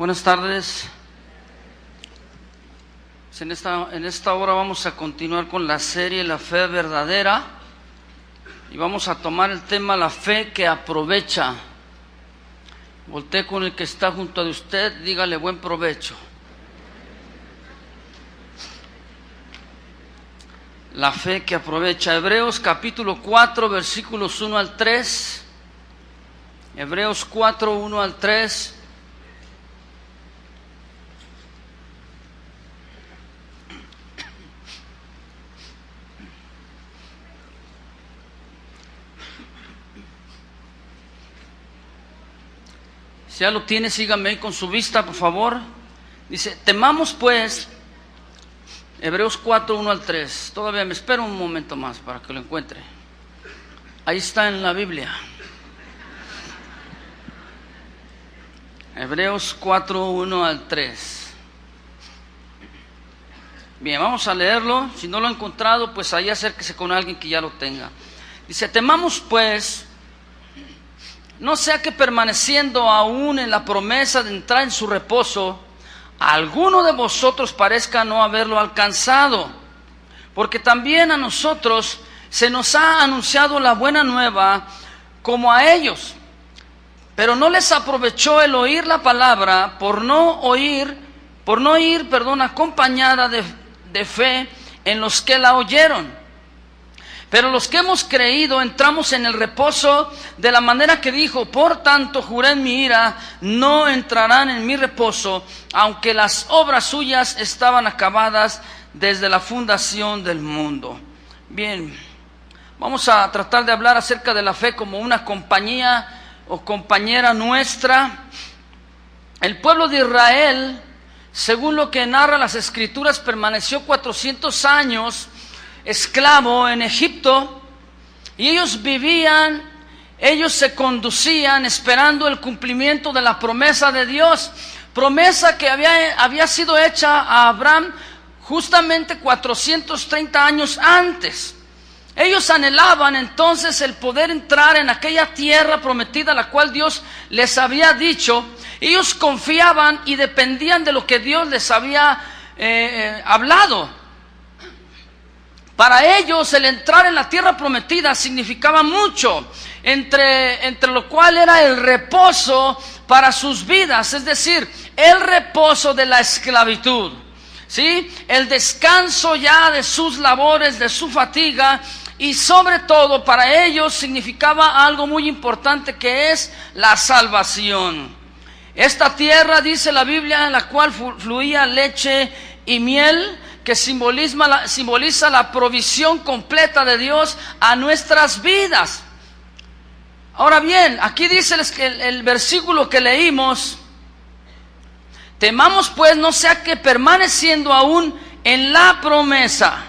Buenas tardes. En esta hora vamos a continuar con la serie La Fe Verdadera y vamos a tomar el tema La Fe que aprovecha. Voltee con el que está junto a usted, dígale buen provecho. La fe que aprovecha. Hebreos capítulo 4, versículos 1 al 3. Hebreos 4, 1 al 3. Si ya lo tiene, síganme ahí con su vista, por favor. Dice, temamos pues, Hebreos 4, 1 al 3. Todavía me espero un momento más para que lo encuentre. Ahí está en la Biblia. Hebreos 4, 1 al 3. Bien, vamos a leerlo. Si no lo ha encontrado, pues ahí acérquese con alguien que ya lo tenga. Dice, temamos pues, no sea que permaneciendo aún en la promesa de entrar en su reposo, alguno de vosotros parezca no haberlo alcanzado, porque también a nosotros se nos ha anunciado la buena nueva como a ellos, pero no les aprovechó el oír la palabra por no ir, acompañada de fe en los que la oyeron. Pero los que hemos creído entramos en el reposo de la manera que dijo, por tanto juré en mi ira, no entrarán en mi reposo, aunque las obras suyas estaban acabadas desde la fundación del mundo. Bien, vamos a tratar de hablar acerca de la fe como una compañía o compañera nuestra. El pueblo de Israel, según lo que narra las Escrituras, permaneció 400 años esclavo en Egipto, y ellos se conducían esperando el cumplimiento de la promesa de Dios, promesa que había sido hecha a Abraham justamente 430 años antes. Ellos anhelaban entonces el poder entrar en aquella tierra prometida, la cual Dios les había dicho. Ellos confiaban y dependían de lo que Dios les había hablado. Para ellos el entrar en la tierra prometida significaba mucho, entre lo cual era el reposo para sus vidas, es decir, el reposo de la esclavitud, ¿sí? El descanso ya de sus labores, de su fatiga, y sobre todo para ellos significaba algo muy importante, que es la salvación. Esta tierra, dice la Biblia, en la cual fluía leche y miel, que simboliza la provisión completa de Dios a nuestras vidas. Ahora bien, aquí dice el versículo que leímos, temamos pues no sea que permaneciendo aún en la promesa,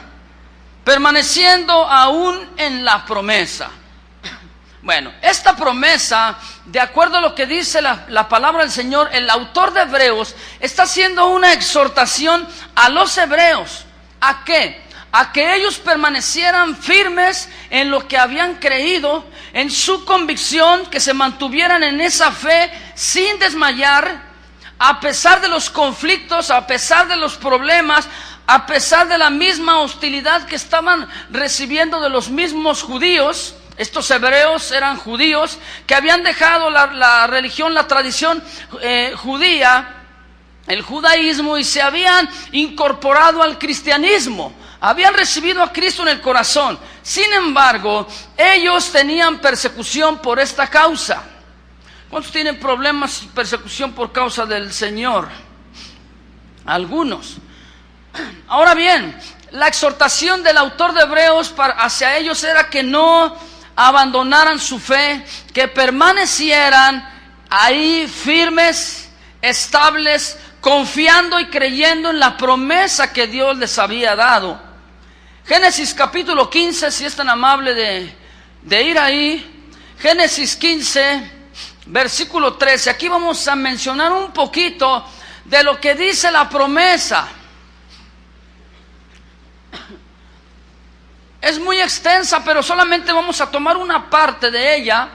Bueno, esta promesa, de acuerdo a lo que dice la palabra del Señor, el autor de Hebreos está haciendo una exhortación a los hebreos. ¿A qué? A que ellos permanecieran firmes en lo que habían creído, en su convicción, que se mantuvieran en esa fe sin desmayar, a pesar de los conflictos, a pesar de los problemas, a pesar de la misma hostilidad que estaban recibiendo de los mismos judíos. Estos hebreos eran judíos que habían dejado la religión, la tradición judía, el judaísmo, y se habían incorporado al cristianismo. Habían recibido a Cristo en el corazón. Sin embargo, ellos tenían persecución por esta causa. ¿Cuántos tienen problemas y persecución por causa del Señor? Algunos. Ahora bien, la exhortación del autor de Hebreos hacia ellos era que no abandonaran su fe, que permanecieran ahí firmes, estables, confiando y creyendo en la promesa que Dios les había dado. Génesis capítulo 15, si es tan amable de ir ahí. Génesis 15, versículo 13. Aquí vamos a mencionar un poquito de lo que dice la promesa. Es muy extensa, pero solamente vamos a tomar una parte de ella.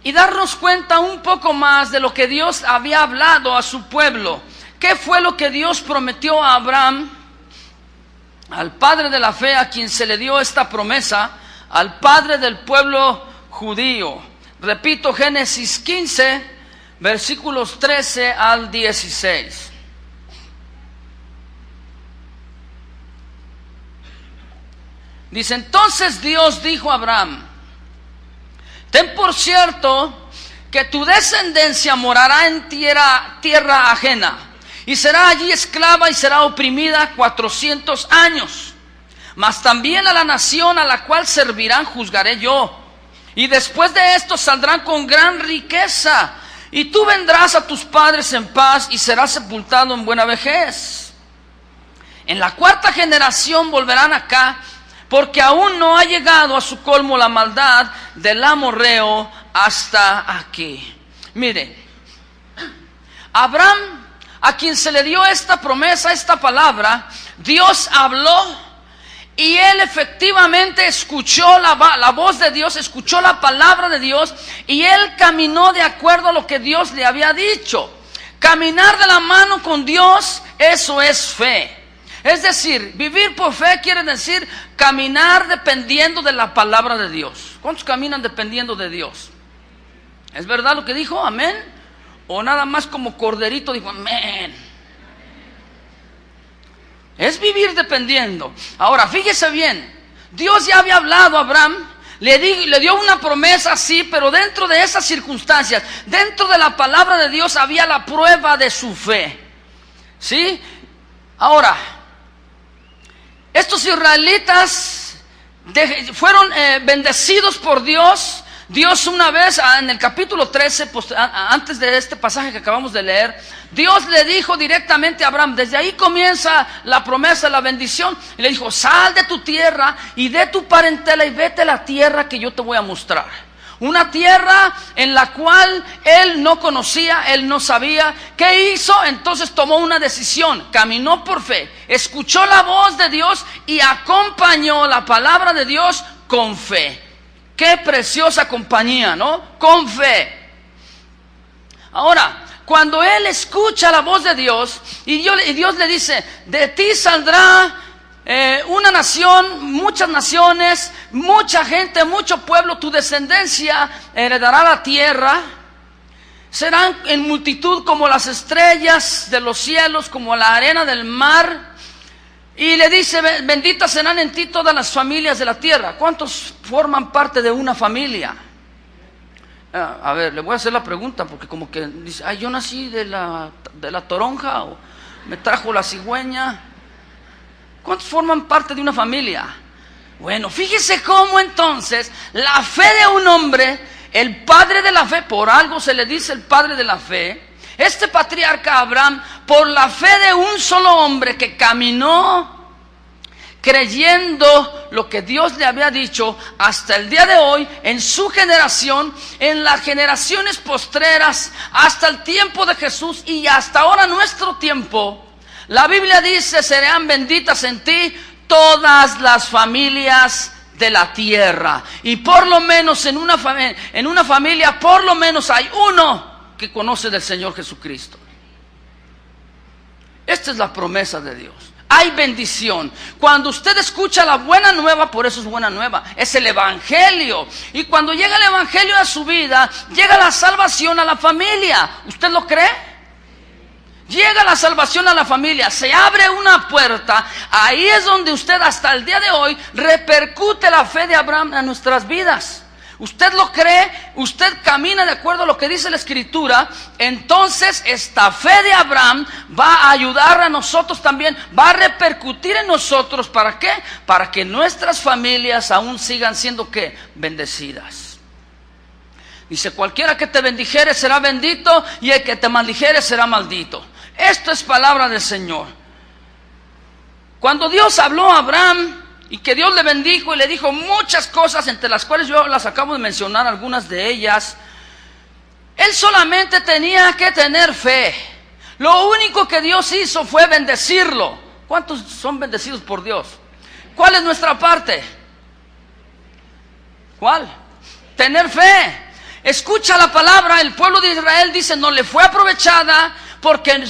y darnos cuenta un poco más de lo que Dios había hablado a su pueblo. ¿Qué fue lo que Dios prometió a Abraham, al padre de la fe, a quien se le dio esta promesa, al padre del pueblo judío? Repito, Génesis 15, versículos 13 al 16. Dice: entonces Dios dijo a Abraham: ten por cierto que tu descendencia morará en tierra ajena, y será allí esclava y será oprimida 400 años. Mas también a la nación a la cual servirán juzgaré yo, y después de esto saldrán con gran riqueza, y tú vendrás a tus padres en paz y serás sepultado en buena vejez. En la cuarta generación volverán acá, porque aún no ha llegado a su colmo la maldad del amorreo hasta aquí. Mire, Abraham, a quien se le dio esta promesa, esta palabra, Dios habló y él efectivamente escuchó la voz de Dios, escuchó la palabra de Dios, y él caminó de acuerdo a lo que Dios le había dicho. Caminar de la mano con Dios, eso es fe. Es decir, vivir por fe quiere decir caminar dependiendo de la palabra de Dios. ¿Cuántos caminan dependiendo de Dios? ¿Es verdad lo que dijo? ¿Amén? ¿O nada más como corderito dijo amén? Es vivir dependiendo. Ahora, fíjese bien, Dios ya había hablado a Abraham, le dio una promesa, sí, pero dentro de esas circunstancias, dentro de la palabra de Dios había la prueba de su fe. ¿Sí? Ahora, estos israelitas fueron bendecidos por Dios. Dios una vez, en el capítulo 13, antes de este pasaje que acabamos de leer, Dios le dijo directamente a Abraham, desde ahí comienza la promesa, la bendición, y le dijo: sal de tu tierra y de tu parentela y vete a la tierra que yo te voy a mostrar. Una tierra en la cual él no conocía, él no sabía. ¿Qué hizo? Entonces tomó una decisión, caminó por fe, escuchó la voz de Dios y acompañó la palabra de Dios con fe. Qué preciosa compañía, ¿no? Con fe. Ahora, cuando él escucha la voz de Dios y Dios le dice: de ti saldrá una nación, muchas naciones, mucha gente, mucho pueblo, tu descendencia heredará la tierra, serán en multitud como las estrellas de los cielos, como la arena del mar. Y le dice: benditas serán en ti todas las familias de la tierra. ¿Cuántos forman parte de una familia? A ver, le voy a hacer la pregunta, porque como que dice: ay, yo nací de la toronja, o me trajo la cigüeña. ¿Cuántos forman parte de una familia? Bueno, fíjese cómo entonces la fe de un hombre, el padre de la fe, por algo se le dice el padre de la fe, este patriarca Abraham, por la fe de un solo hombre que caminó creyendo lo que Dios le había dicho, hasta el día de hoy, en su generación, en las generaciones postreras, hasta el tiempo de Jesús y hasta ahora nuestro tiempo, la Biblia dice: serán benditas en ti todas las familias de la tierra. Y por lo menos en una familia, por lo menos hay uno que conoce del Señor Jesucristo. Esta es la promesa de Dios. Hay bendición. Cuando usted escucha la buena nueva, por eso es buena nueva, es el evangelio. Y cuando llega el evangelio a su vida, llega la salvación a la familia. ¿Usted lo cree? Llega la salvación a la familia, se abre una puerta. Ahí es donde usted hasta el día de hoy repercute la fe de Abraham en nuestras vidas. ¿Usted lo cree? ¿Usted camina de acuerdo a lo que dice la Escritura? Entonces esta fe de Abraham va a ayudar a nosotros también, va a repercutir en nosotros. ¿Para qué? Para que nuestras familias aún sigan siendo ¿qué? Bendecidas. Dice: cualquiera que te bendijere será bendito, y el que te maldijere será maldito. Esto es palabra del Señor. Cuando Dios habló a Abraham y que Dios le bendijo y le dijo muchas cosas, entre las cuales yo las acabo de mencionar, algunas de ellas, él solamente tenía que tener fe. Lo único que Dios hizo fue bendecirlo. ¿Cuántos son bendecidos por Dios? ¿Cuál es nuestra parte? ¿Cuál? Tener fe. escucha la palabra. El pueblo de Israel dice no le fue aprovechada porque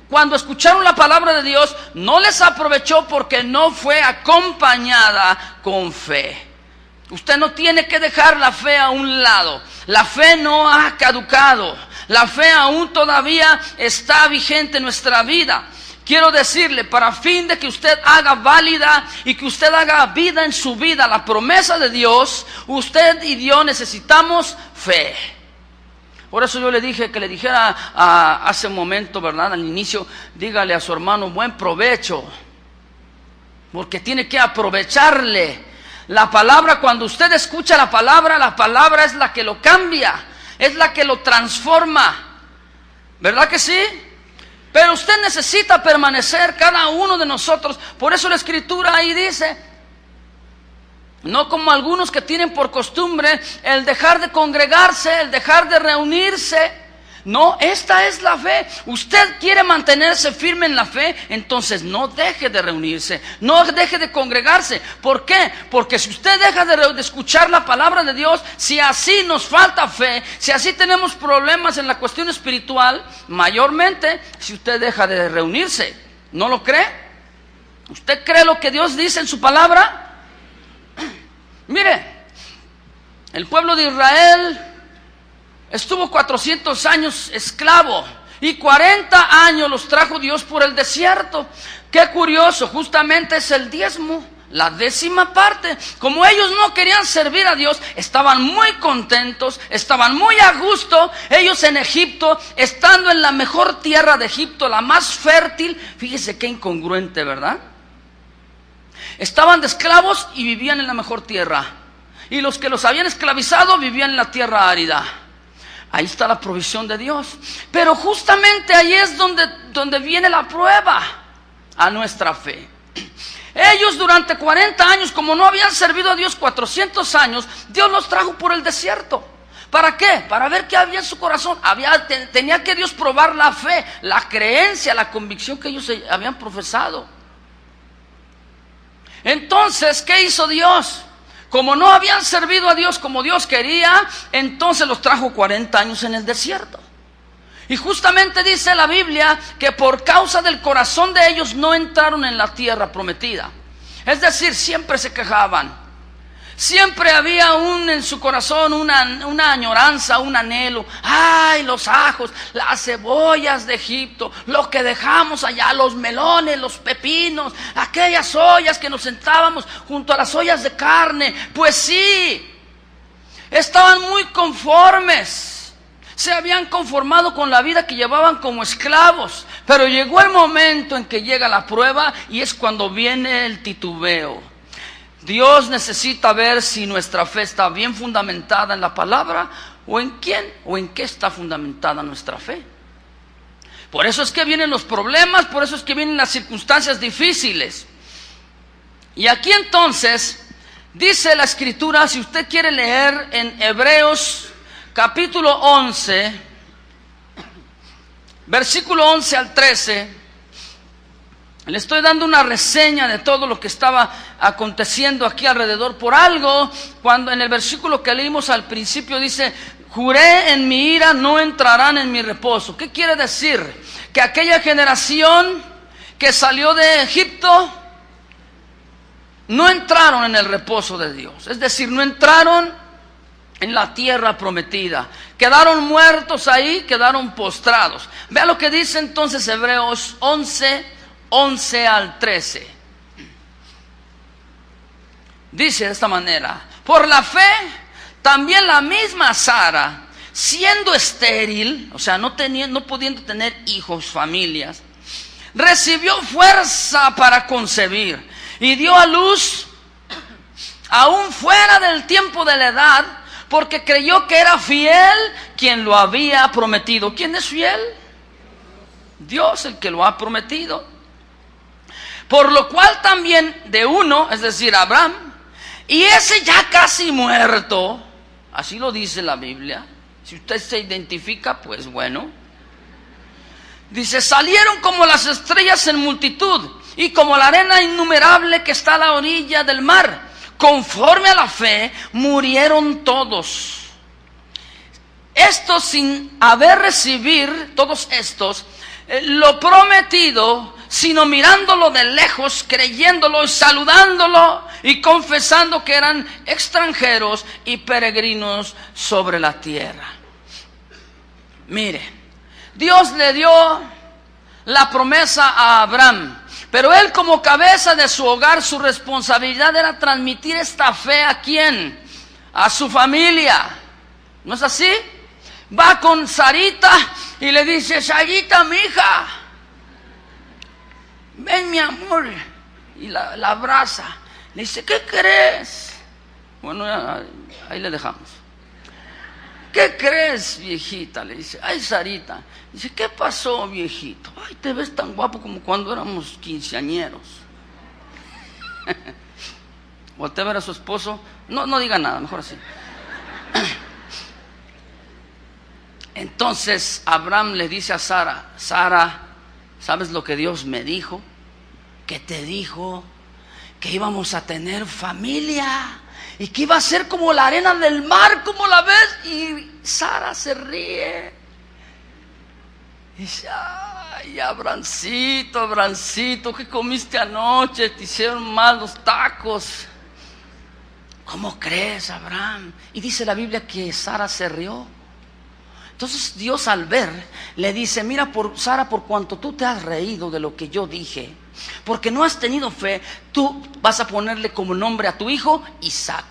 cuando escucharon la palabra de Dios no les aprovechó porque no fue acompañada con fe. Usted no tiene que dejar la fe a un lado. La fe no ha caducado. La fe aún todavía está vigente en nuestra vida. Quiero decirle, para fin de que usted haga válida y que usted haga vida en su vida la promesa de Dios, usted y Dios necesitamos fe. Por eso yo le dije que le dijera hace un momento, ¿verdad? Al inicio, dígale a su hermano, buen provecho. Porque tiene que aprovecharle. La palabra, cuando usted escucha la palabra es la que lo cambia, es la que lo transforma. ¿Verdad que sí? Pero usted necesita permanecer, cada uno de nosotros. Por eso la Escritura ahí dice, no como algunos que tienen por costumbre el dejar de congregarse, el dejar de reunirse. No, esta es la fe. Usted quiere mantenerse firme en la fe, entonces no deje de reunirse, no deje de congregarse. ¿Por qué? Porque si usted deja de escuchar la palabra de Dios, si así nos falta fe, si así tenemos problemas en la cuestión espiritual, mayormente si usted deja de reunirse. ¿No lo cree? ¿Usted cree lo que Dios dice en su palabra? Mire, el pueblo de Israel estuvo 400 años esclavo y 40 años los trajo Dios por el desierto. Qué curioso, justamente es el diezmo, la 10ª parte. Como ellos no querían servir a Dios, estaban muy contentos, estaban muy a gusto. Ellos en Egipto, estando en la mejor tierra de Egipto, la más fértil. Fíjese qué incongruente, ¿verdad? Estaban de esclavos y vivían en la mejor tierra. Y los que los habían esclavizado vivían en la tierra árida. Ahí está la provisión de Dios. Pero justamente ahí es donde viene la prueba a nuestra fe. Ellos durante 40 años, como no habían servido a Dios 400 años, Dios los trajo por el desierto. ¿Para qué? Para ver qué había en su corazón. Tenía que Dios probar la fe, la creencia, la convicción que ellos habían profesado. Entonces, ¿qué hizo Dios? Como no habían servido a Dios como Dios quería, entonces los trajo 40 años en el desierto. Y justamente dice la Biblia que por causa del corazón de ellos no entraron en la tierra prometida. Es decir, siempre se quejaban. Siempre había en su corazón una añoranza, un anhelo. Ay, los ajos, las cebollas de Egipto, lo que dejamos allá, los melones, los pepinos, aquellas ollas que nos sentábamos junto a las ollas de carne. Pues sí, estaban muy conformes. Se habían conformado con la vida que llevaban como esclavos. Pero llegó el momento en que llega la prueba y es cuando viene el titubeo. Dios necesita ver si nuestra fe está bien fundamentada en la palabra o en quién o en qué está fundamentada nuestra fe. Por eso es que vienen los problemas, por eso es que vienen las circunstancias difíciles. Y aquí entonces dice la Escritura, si usted quiere leer en Hebreos capítulo 11, versículo 11 al 13, le estoy dando una reseña de todo lo que estaba aconteciendo aquí alrededor. Por algo, cuando en el versículo que leímos al principio dice, juré en mi ira, no entrarán en mi reposo. ¿Qué quiere decir? Que aquella generación que salió de Egipto no entraron en el reposo de Dios. Es decir, no entraron en la tierra prometida. Quedaron muertos ahí, quedaron postrados. Vea lo que dice entonces Hebreos 11 al 13. Dice de esta manera: por la fe, también la misma Sara, siendo estéril, o sea, no pudiendo tener hijos, familias, recibió fuerza para concebir y dio a luz aún fuera del tiempo de la edad, porque creyó que era fiel quien lo había prometido. ¿Quién es fiel? Dios, el que lo ha prometido. Por lo cual también de uno, es decir, Abraham, y ese ya casi muerto, así lo dice la Biblia. Si usted se identifica, pues bueno. Dice, salieron como las estrellas en multitud y como la arena innumerable que está a la orilla del mar. Conforme a la fe, murieron todos. Esto sin haber recibir, todos estos, lo prometido, sino mirándolo de lejos, creyéndolo y saludándolo y confesando que eran extranjeros y peregrinos sobre la tierra. Mire, Dios le dio la promesa a Abraham, pero él como cabeza de su hogar, su responsabilidad era transmitir esta fe ¿a quién? A su familia. ¿No es así? Va con Sarita y le dice: Sarita, mi hija, ven mi amor. Y la abraza. Le dice: ¿qué crees? Bueno, ahí le dejamos. ¿Qué crees, viejita? Le dice: ay, Sarita. Dice: ¿qué pasó, viejito? Ay, te ves tan guapo como cuando éramos quinceañeros. Voltea a ver a su esposo. No diga nada, mejor así. Entonces Abraham le dice a Sara: Sara, ¿sabes lo que Dios me dijo? Que te dijo que íbamos a tener familia y que iba a ser como la arena del mar, como la ves. Y Sara se ríe y dice: ay, Abrancito, ¿qué comiste anoche? Te hicieron mal los tacos. ¿Cómo crees, Abraham? Y dice la Biblia que Sara se rió. Entonces Dios, al ver, le dice: mira, Sara, por cuanto tú te has reído de lo que yo dije, porque no has tenido fe, tú vas a ponerle como nombre a tu hijo Isaac.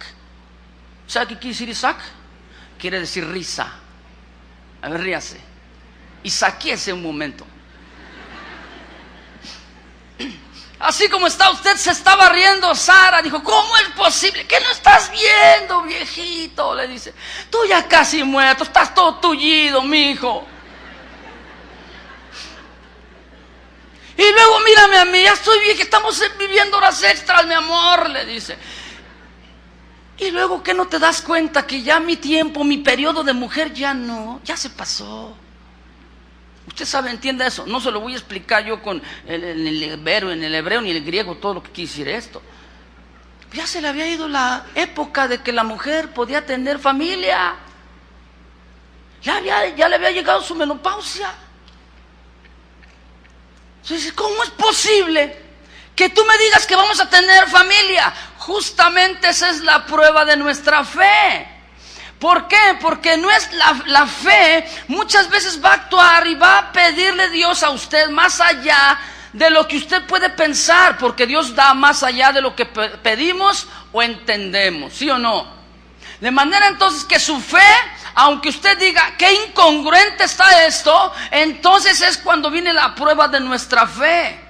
¿Sabe qué quiere decir Isaac? Quiere decir risa. A ver, ríase. Isaquíese un momento. Así como está usted, se estaba riendo Sara. Dijo: ¿cómo es posible? ¿Qué no estás viendo, viejito? Le dice: tú ya casi muerto, estás todo tullido, mi hijo. Y luego mírame a mí, ya estoy vieja, estamos viviendo horas extras, mi amor, le dice. Y luego, ¿qué no te das cuenta que ya mi tiempo, mi periodo de mujer ya se pasó? Usted sabe, entiende eso. No se lo voy a explicar yo con en el hebreo ni el griego todo lo que quiere decir esto. Ya se le había ido la época de que la mujer podía tener familia. Ya le había llegado su menopausia. Entonces, ¿cómo es posible que tú me digas que vamos a tener familia? Justamente esa es la prueba de nuestra fe. ¿Por qué? Porque no es la fe muchas veces va a actuar y va a pedirle Dios a usted más allá de lo que usted puede pensar, porque Dios da más allá de lo que pedimos o entendemos, ¿sí o no? De manera entonces que su fe, aunque usted diga qué incongruente está esto, entonces es cuando viene la prueba de nuestra fe.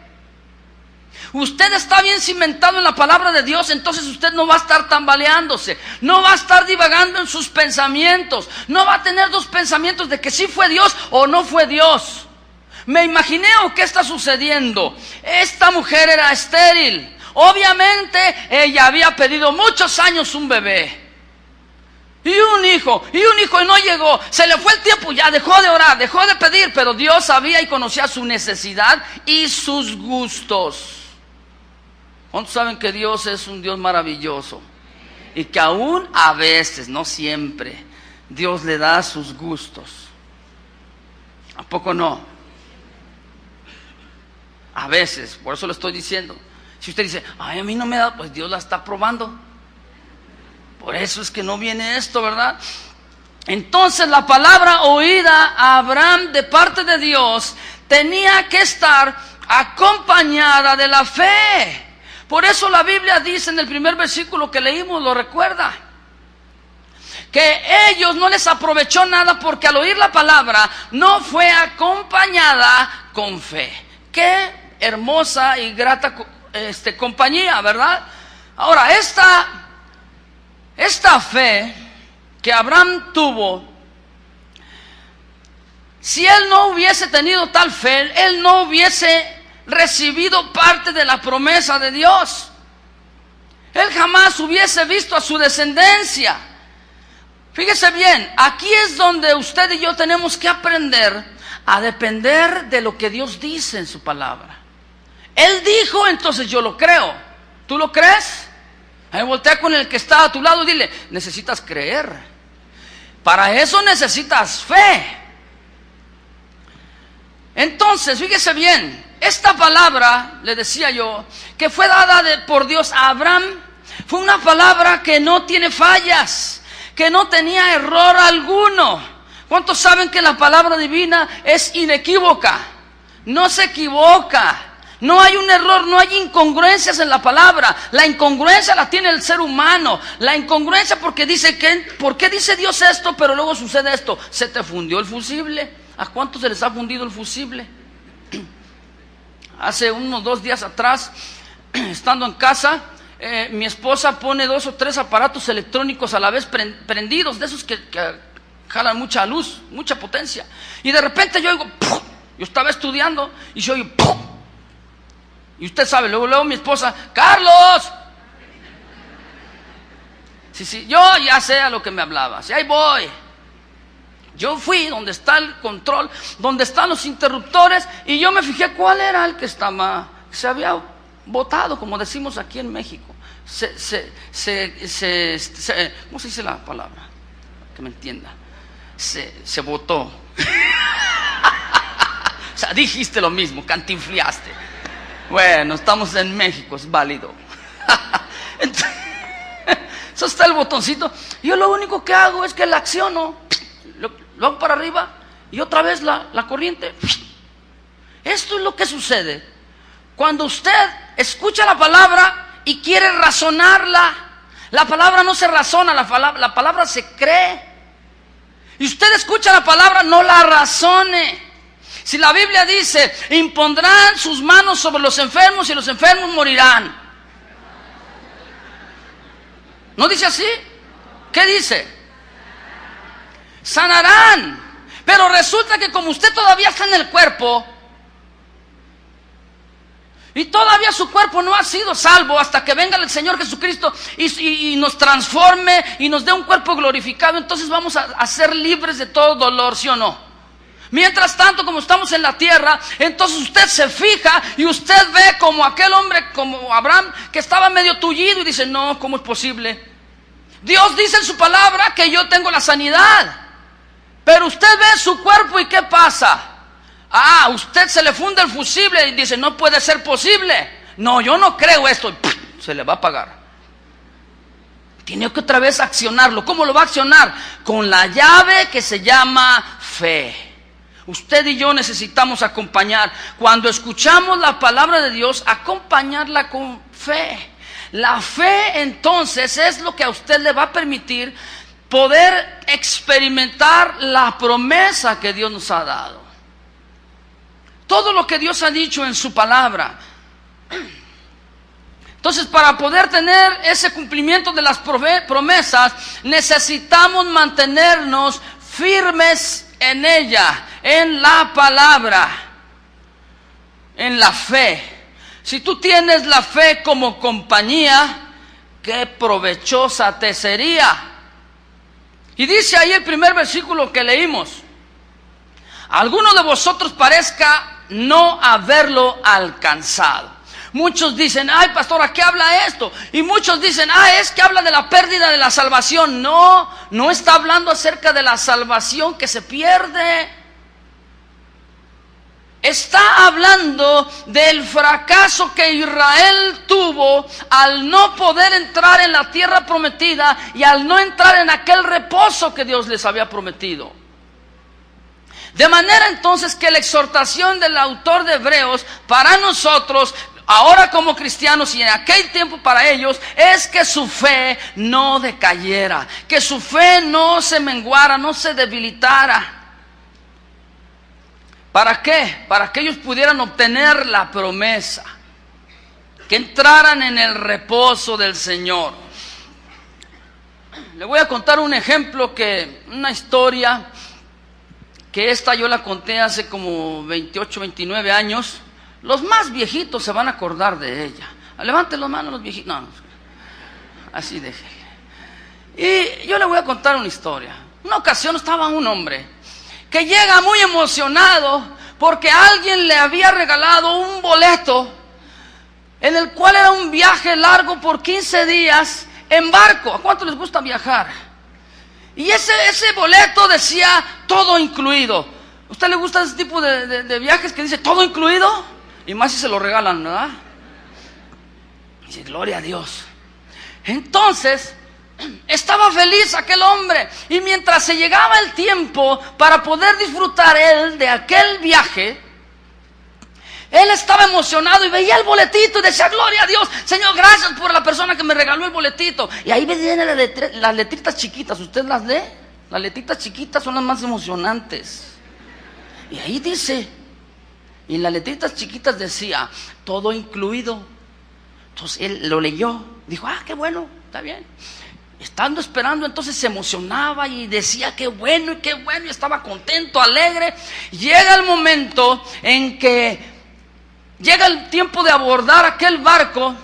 Usted está bien cimentado en la palabra de Dios, entonces usted no va a estar tambaleándose, no va a estar divagando en sus pensamientos, no va a tener dos pensamientos de que sí fue Dios o no fue Dios. Me imaginé o qué está sucediendo. Esta mujer era estéril, obviamente ella había pedido muchos años un bebé. Y un hijo y no llegó, se le fue el tiempo, ya dejó de orar, dejó de pedir, pero Dios sabía y conocía su necesidad y sus gustos. ¿Cuántos saben que Dios es un Dios maravilloso? Y que aún a veces, no siempre, Dios le da sus gustos. ¿A poco no? A veces, por eso lo estoy diciendo. Si usted dice: ay, a mí no me da, pues Dios la está probando. Por eso es que no viene esto, ¿verdad? Entonces la palabra oída a Abraham de parte de Dios tenía que estar acompañada de la fe. Por eso la Biblia dice en el primer versículo que leímos, lo recuerda, que ellos no les aprovechó nada porque al oír la palabra no fue acompañada con fe. Qué hermosa y grata compañía, ¿verdad? Ahora, esta fe que Abraham tuvo, si él no hubiese tenido tal fe, él no hubiese recibido parte de la promesa de Dios. Él jamás hubiese visto a su descendencia. Fíjese bien, aquí es donde usted y yo tenemos que aprender a depender de lo que Dios dice en su palabra. Él dijo, entonces yo lo creo. ¿Tú lo crees? Ahí voltea con el que está a tu lado y dile: necesitas creer. Para eso necesitas fe. Entonces, fíjese bien, esta palabra, le decía yo, que fue dada por Dios a Abraham, fue una palabra que no tiene fallas, que no tenía error alguno. ¿Cuántos saben que la palabra divina es inequívoca? No se equivoca. No hay un error, no hay incongruencias en la palabra. La incongruencia la tiene el ser humano. La incongruencia porque dice que, ¿por qué dice Dios esto, pero luego sucede esto? Se te fundió el fusible. ¿A cuántos se les ha fundido el fusible? Hace unos 2 días atrás, estando en casa, mi esposa pone 2 o 3 aparatos electrónicos a la vez prendidos, de esos que jalan mucha luz, mucha potencia. Y de repente yo oigo, ¡pum! Yo estaba estudiando y yo oigo, ¡pum! Y usted sabe, luego mi esposa, ¡Carlos! Sí, yo ya sé a lo que me hablaba, sí, ahí voy. Yo fui donde está el control, donde están los interruptores, y yo me fijé cuál era el que estaba, se había botado, como decimos aquí en México. ¿Cómo se dice la palabra? Que me entienda. Se botó. O sea, dijiste lo mismo, cantinfliaste. Bueno, estamos en México, es válido. Entonces, eso está el botoncito. Yo lo único que hago es que la acciono. Lo hago para arriba y otra vez la corriente. Esto es lo que sucede cuando usted escucha la palabra y quiere razonarla. La palabra no se razona, la palabra se cree. Y usted escucha la palabra, no la razone. Si la Biblia dice, impondrán sus manos sobre los enfermos y los enfermos morirán. ¿No dice así? ¿Qué dice? Sanarán. Pero resulta que como usted todavía está en el cuerpo y todavía su cuerpo no ha sido salvo hasta que venga el Señor Jesucristo y nos transforme y nos dé un cuerpo glorificado, entonces vamos a ser libres de todo dolor, ¿sí o no? Mientras tanto, como estamos en la tierra, entonces usted se fija y usted ve como aquel hombre, como Abraham, que estaba medio tullido y dice, no, ¿cómo es posible? Dios dice en su palabra que yo tengo la sanidad. Pero usted ve su cuerpo y ¿qué pasa? Usted se le funde el fusible y dice, no puede ser posible. No, yo no creo esto. Y se le va a apagar. Tiene que otra vez accionarlo. ¿Cómo lo va a accionar? Con la llave que se llama fe. Usted y yo necesitamos acompañar. Cuando escuchamos la palabra de Dios, acompañarla con fe. La fe entonces es lo que a usted le va a permitir poder experimentar la promesa que Dios nos ha dado. Todo lo que Dios ha dicho en su palabra. Entonces, para poder tener ese cumplimiento de las promesas, necesitamos mantenernos firmes en ella, en la palabra, en la fe. Si tú tienes la fe como compañía, qué provechosa te sería. Y dice ahí el primer versículo que leímos, alguno de vosotros parezca no haberlo alcanzado. Muchos dicen, ay pastor, ¿a qué habla esto? Y muchos dicen, es que habla de la pérdida de la salvación. No, no está hablando acerca de la salvación que se pierde. Está hablando del fracaso que Israel tuvo al no poder entrar en la tierra prometida y al no entrar en aquel reposo que Dios les había prometido. De manera entonces que la exhortación del autor de Hebreos para nosotros, ahora como cristianos y en aquel tiempo para ellos, es que su fe no decayera, que su fe no se menguara, no se debilitara. ¿Para qué? Para que ellos pudieran obtener la promesa, que entraran en el reposo del Señor. Le voy a contar un ejemplo, una historia, que esta yo la conté hace como 28, 29 años. Los más viejitos se van a acordar de ella. Levanten las manos los viejitos. No, así déjenle. Y yo le voy a contar una historia. Una ocasión estaba un hombre que llega muy emocionado porque alguien le había regalado un boleto en el cual era un viaje largo por 15 días en barco. ¿A cuánto les gusta viajar? Y ese boleto decía todo incluido. ¿A usted le gusta ese tipo de viajes que dice todo incluido? Y más si se lo regalan, ¿verdad? Dice, gloria a Dios. Entonces, estaba feliz aquel hombre. Y mientras se llegaba el tiempo para poder disfrutar él de aquel viaje, él estaba emocionado y veía el boletito y decía, gloria a Dios, Señor, gracias por la persona que me regaló el boletito. Y ahí venían las letritas chiquitas. ¿Usted las lee? Las letritas chiquitas son las más emocionantes. Y ahí dice, y en las letritas chiquitas decía, todo incluido. Entonces él lo leyó, dijo, qué bueno, está bien. Estando esperando, entonces se emocionaba y decía, qué bueno, y estaba contento, alegre. Llega el momento en que llega el tiempo de abordar aquel barco,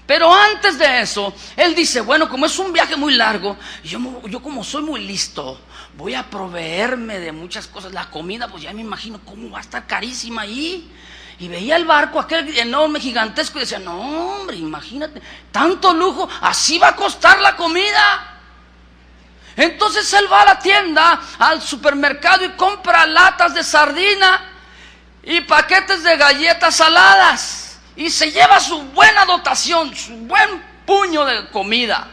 pero antes de eso, él dice, bueno, como es un viaje muy largo, yo como soy muy listo, voy a proveerme de muchas cosas. La comida, pues ya me imagino cómo va a estar carísima ahí. Y veía el barco, aquel enorme, gigantesco, y decía, no hombre, imagínate, tanto lujo, así va a costar la comida. Entonces él va a la tienda, al supermercado, y compra latas de sardina y paquetes de galletas saladas, y se lleva su buena dotación, su buen puño de comida.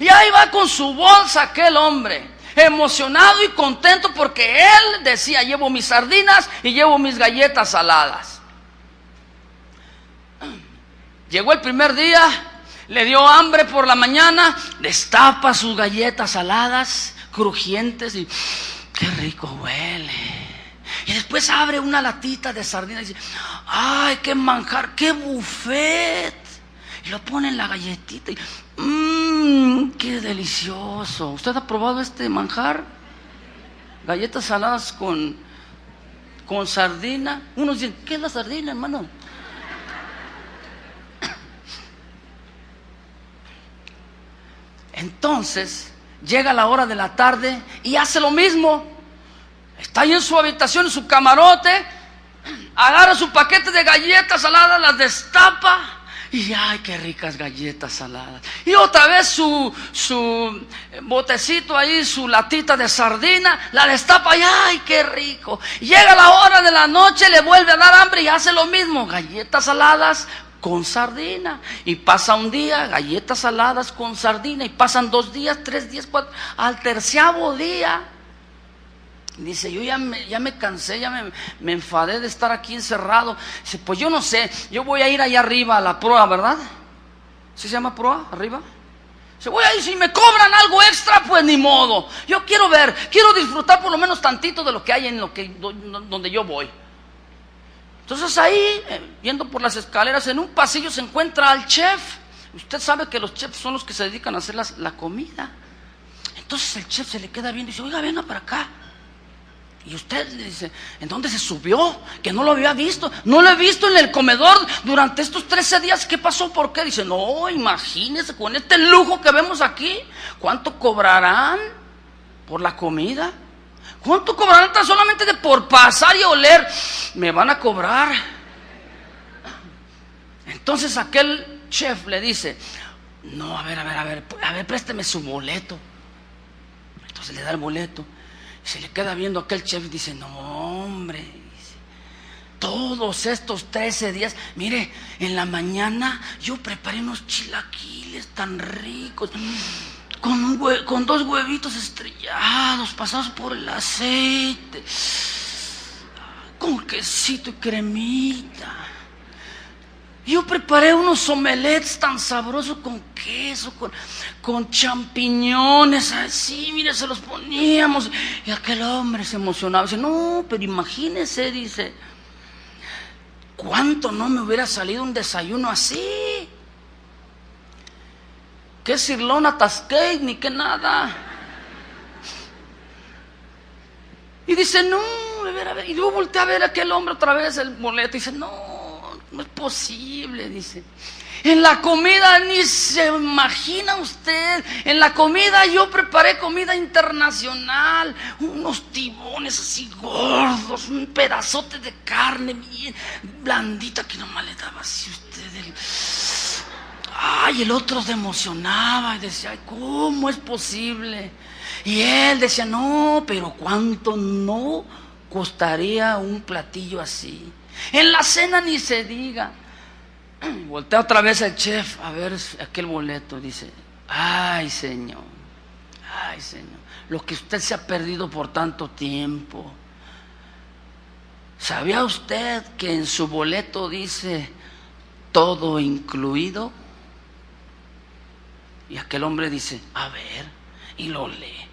Y ahí va con su bolsa aquel hombre, emocionado y contento, porque él decía, llevo mis sardinas y llevo mis galletas saladas. Llegó el primer día, le dio hambre por la mañana, destapa sus galletas saladas, crujientes, y qué rico huele. Y después abre una latita de sardinas y dice, ¡ay, qué manjar, qué buffet! Y lo pone en la galletita y ¡qué delicioso! ¿Usted ha probado este manjar? Galletas saladas con sardina. Unos dicen, ¿qué es la sardina, hermano? Entonces llega la hora de la tarde y hace lo mismo. Está ahí en su habitación, en su camarote, agarra su paquete de galletas saladas, las destapa y ¡ay, qué ricas galletas saladas! Y otra vez su botecito ahí, su latita de sardina, la destapa y ¡ay, qué rico! Llega la hora de la noche, le vuelve a dar hambre y hace lo mismo, galletas saladas con sardina. Y pasa un día, galletas saladas con sardina, y pasan 2 días, 3 días, 4. Al terciavo día dice, yo ya me cansé, ya me enfadé de estar aquí encerrado. Dice, pues yo no sé, yo voy a ir allá arriba a la proa, ¿verdad? ¿Sí se llama proa? ¿Arriba? Dice, voy a ir, si me cobran algo extra, pues ni modo. Yo quiero disfrutar por lo menos tantito de lo que hay en donde yo voy. Entonces ahí, yendo por las escaleras, en un pasillo se encuentra al chef. Usted sabe que los chefs son los que se dedican a hacer la comida. Entonces el chef se le queda viendo y dice, oiga, venga para acá. Y usted le dice, ¿en dónde se subió? Que no lo había visto. No lo he visto en el comedor durante estos 13 días. ¿Qué pasó? ¿Por qué? Dice, no, imagínese con este lujo que vemos aquí, ¿cuánto cobrarán por la comida? ¿Cuánto cobrarán tan solamente por pasar y oler? Me van a cobrar. Entonces aquel chef le dice, no, a ver, présteme su boleto. Entonces le da el boleto. Se le queda viendo aquel chef y dice, no hombre, dice, todos estos 13 días, mire, en la mañana yo preparé unos chilaquiles tan ricos, con 2 huevitos estrellados, pasados por el aceite, con quesito y cremita. Yo preparé unos omelets tan sabrosos con queso, con champiñones, así, mire, se los poníamos. Y aquel hombre se emocionaba, dice, no, pero imagínese, dice, ¿cuánto no me hubiera salido un desayuno así? ¿Qué sirloin atascade? Ni qué nada. Y dice, no, a ver. Y luego voltea a ver a aquel hombre otra vez el boleto y dice, no es posible, dice. En la comida ni se imagina usted. En la comida yo preparé comida internacional, unos tibones así gordos, un pedazote de carne bien blandita que nomás le daba así usted. Ay, el otro se emocionaba y decía, ay, ¿cómo es posible? Y él decía, no, pero ¿cuánto no costaría un platillo así? En la cena ni se diga. Voltea otra vez el chef a ver aquel boleto. Dice, ay Señor, lo que usted se ha perdido por tanto tiempo. ¿Sabía usted que en su boleto dice todo incluido? Y aquel hombre dice, a ver, y lo lee.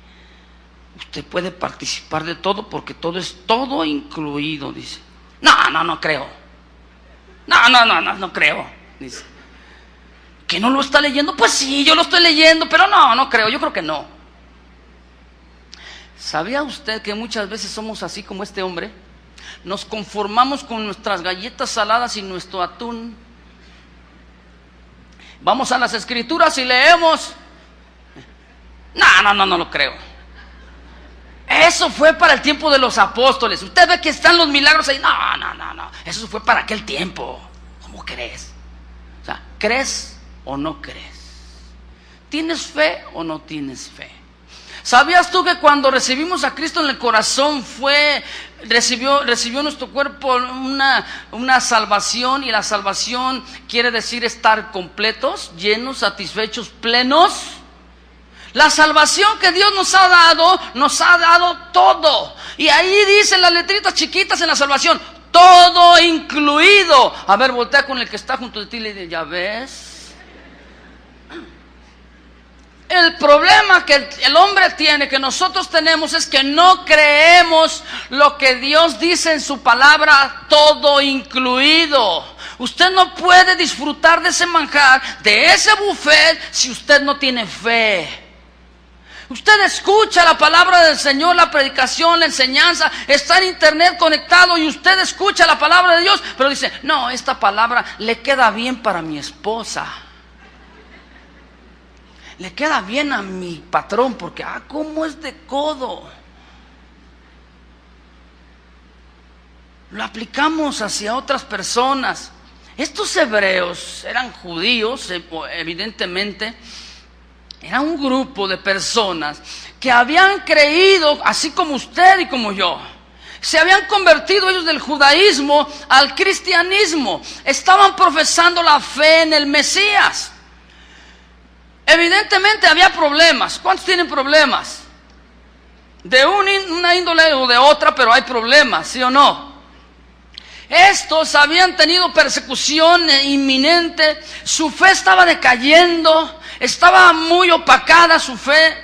Usted puede participar de todo porque todo es todo incluido, dice. No creo. No creo, dice. ¿Que no lo está leyendo? Pues sí, yo lo estoy leyendo, pero no creo, yo creo que no. ¿Sabía usted que muchas veces somos así como este hombre? Nos conformamos con nuestras galletas saladas y nuestro atún. Vamos a las escrituras y leemos. No lo creo. Eso fue para el tiempo de los apóstoles. Usted ve que están los milagros ahí. No. Eso fue para aquel tiempo. ¿Cómo crees? O sea, ¿crees o no crees? ¿Tienes fe o no tienes fe? ¿Sabías tú que cuando recibimos a Cristo en el corazón recibió nuestro cuerpo una salvación? Y la salvación quiere decir estar completos, llenos, satisfechos, plenos. La salvación que Dios nos ha dado todo. Y ahí dicen las letritas chiquitas en la salvación, todo incluido. A ver, voltea con el que está junto de ti y le dice, ¿ya ves? El problema que el hombre tiene, que nosotros tenemos, es que no creemos lo que Dios dice en su palabra, todo incluido. Usted no puede disfrutar de ese manjar, de ese buffet, si usted no tiene fe. Usted escucha la palabra del Señor, la predicación, la enseñanza, está en internet conectado y usted escucha la palabra de Dios, pero dice, no, esta palabra le queda bien para mi esposa. Le queda bien a mi patrón porque, cómo es de codo. Lo aplicamos hacia otras personas. Estos hebreos eran judíos, evidentemente. Era un grupo de personas que habían creído, así como usted y como yo. Se habían convertido ellos del judaísmo al cristianismo. Estaban profesando la fe en el Mesías. Evidentemente había problemas. ¿Cuántos tienen problemas? De una índole o de otra, pero hay problemas, ¿sí o no? Estos habían tenido persecución inminente, su fe estaba decayendo, estaba muy opacada su fe.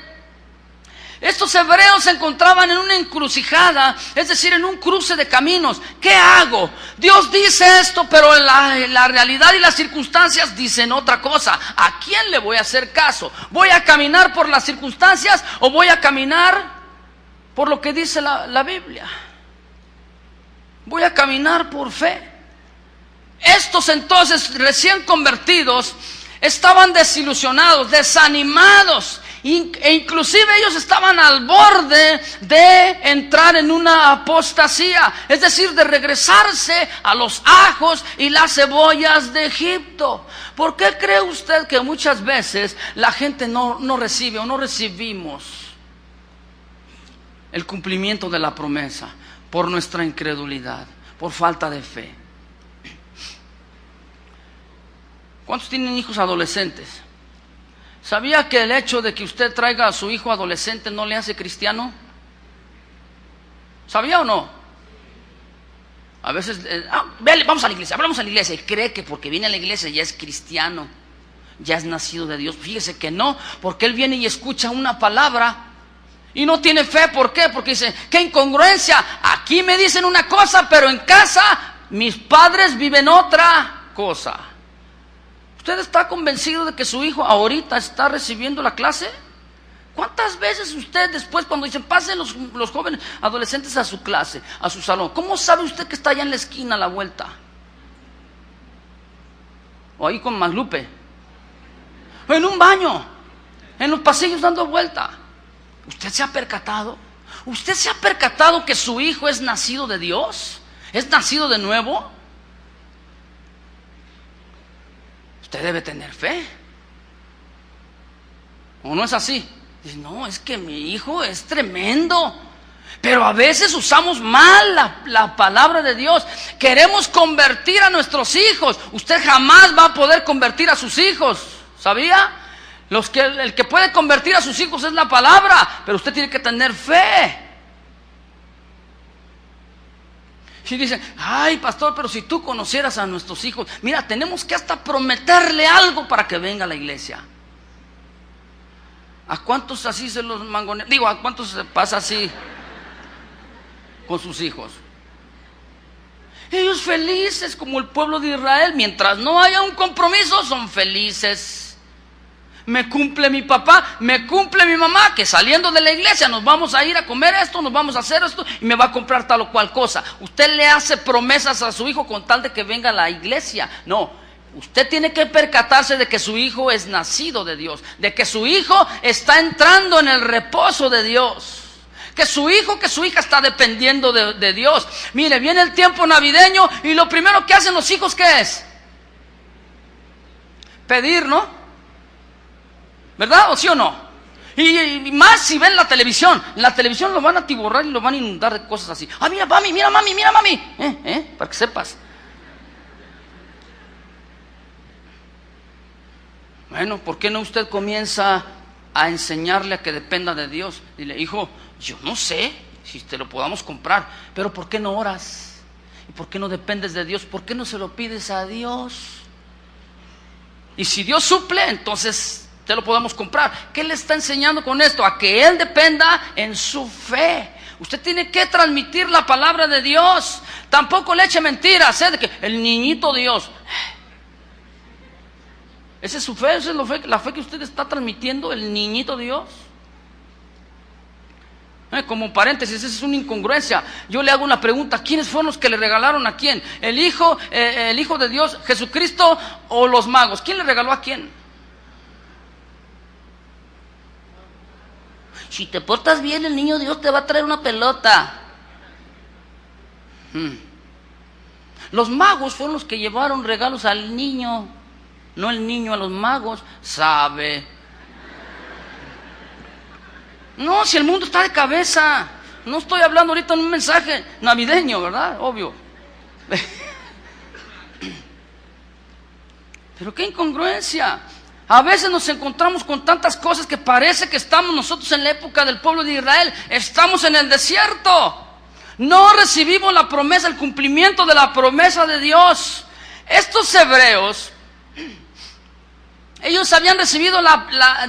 Estos hebreos se encontraban en una encrucijada, es decir, en un cruce de caminos. ¿Qué hago? Dios dice esto, pero la realidad y las circunstancias dicen otra cosa. ¿A quién le voy a hacer caso? ¿Voy a caminar por las circunstancias o voy a caminar por lo que dice la Biblia? Voy a caminar por fe. Estos entonces recién convertidos estaban desilusionados, desanimados, e inclusive ellos estaban al borde de entrar en una apostasía, es decir, de regresarse a los ajos y las cebollas de Egipto. ¿Por qué cree usted que muchas veces la gente no recibe o no recibimos el cumplimiento de la promesa? Por nuestra incredulidad, por falta de fe. ¿Cuántos tienen hijos adolescentes? ¿Sabía que el hecho de que usted traiga a su hijo adolescente no le hace cristiano? ¿Sabía o no? A veces, vamos a la iglesia, y cree que porque viene a la iglesia ya es cristiano, ya es nacido de Dios. Fíjese que no, porque él viene y escucha una palabra y no tiene fe. ¿Por qué? Porque dice, qué incongruencia, aquí me dicen una cosa, pero en casa mis padres viven otra cosa. ¿Usted está convencido de que su hijo ahorita está recibiendo la clase? ¿Cuántas veces usted después, cuando dicen pasen los jóvenes adolescentes a su clase, a su salón, cómo sabe usted que está allá en la esquina a la vuelta? O ahí con Maglupe, o en un baño, en los pasillos dando vuelta. ¿Usted se ha percatado? ¿Usted se ha percatado que su hijo es nacido de Dios? ¿Es nacido de nuevo? Usted debe tener fe. ¿O no es así? Dice, no, es que mi hijo es tremendo. Pero a veces usamos mal la palabra de Dios. Queremos convertir a nuestros hijos. Usted jamás va a poder convertir a sus hijos. ¿Sabía? El que puede convertir a sus hijos es la palabra. Pero usted tiene que tener fe. Y dicen, ay pastor, pero si tú conocieras a nuestros hijos, mira, tenemos que hasta prometerle algo para que venga a la iglesia. ¿A cuántos así se los mangonean? Digo, ¿a cuántos se pasa así con sus hijos? Ellos felices como el pueblo de Israel. Mientras no haya un compromiso, son felices. Me cumple mi papá, me cumple mi mamá, que saliendo de la iglesia nos vamos a ir a comer esto, nos vamos a hacer esto y me va a comprar tal o cual cosa. Usted le hace promesas a su hijo con tal de que venga a la iglesia. No, usted tiene que percatarse de que su hijo es nacido de Dios, de que su hijo está entrando en el reposo de Dios, que su hijo, que su hija está dependiendo de Dios. Mire, viene el tiempo navideño y lo primero que hacen los hijos, ¿qué es? Pedir, ¿no? ¿Verdad? ¿O sí o no? Y más si ven la televisión. En la televisión lo van a atiborrar y lo van a inundar de cosas así. Ah, mira mami, mira mami, mira mami. Para que sepas. Bueno, ¿por qué no usted comienza a enseñarle a que dependa de Dios? Dile, hijo, yo no sé si te lo podamos comprar, pero ¿por qué no oras? ¿Y por qué no dependes de Dios? ¿Por qué no se lo pides a Dios? Y si Dios suple, entonces te lo podemos comprar. ¿Qué le está enseñando con esto? A que Él dependa en su fe. Usted tiene que transmitir la palabra de Dios. Tampoco le eche mentiras, de que el niñito Dios. ¿Esa es su fe? ¿Esa es la fe que usted está transmitiendo, el niñito Dios? Como paréntesis, esa es una incongruencia. Yo le hago una pregunta: ¿quiénes fueron los que le regalaron a quién? ¿El Hijo de Dios, Jesucristo, o los magos? ¿Quién le regaló a quién? Si te portas bien, el niño Dios te va a traer una pelota. Los magos fueron los que llevaron regalos al niño, no el niño a los magos. ¿Sabe? No, si el mundo está de cabeza. No estoy hablando ahorita en un mensaje navideño, ¿verdad? Obvio. Pero qué incongruencia. A veces nos encontramos con tantas cosas que parece que estamos nosotros en la época del pueblo de Israel. Estamos en el desierto. No recibimos la promesa, el cumplimiento de la promesa de Dios. Estos hebreos, ellos habían recibido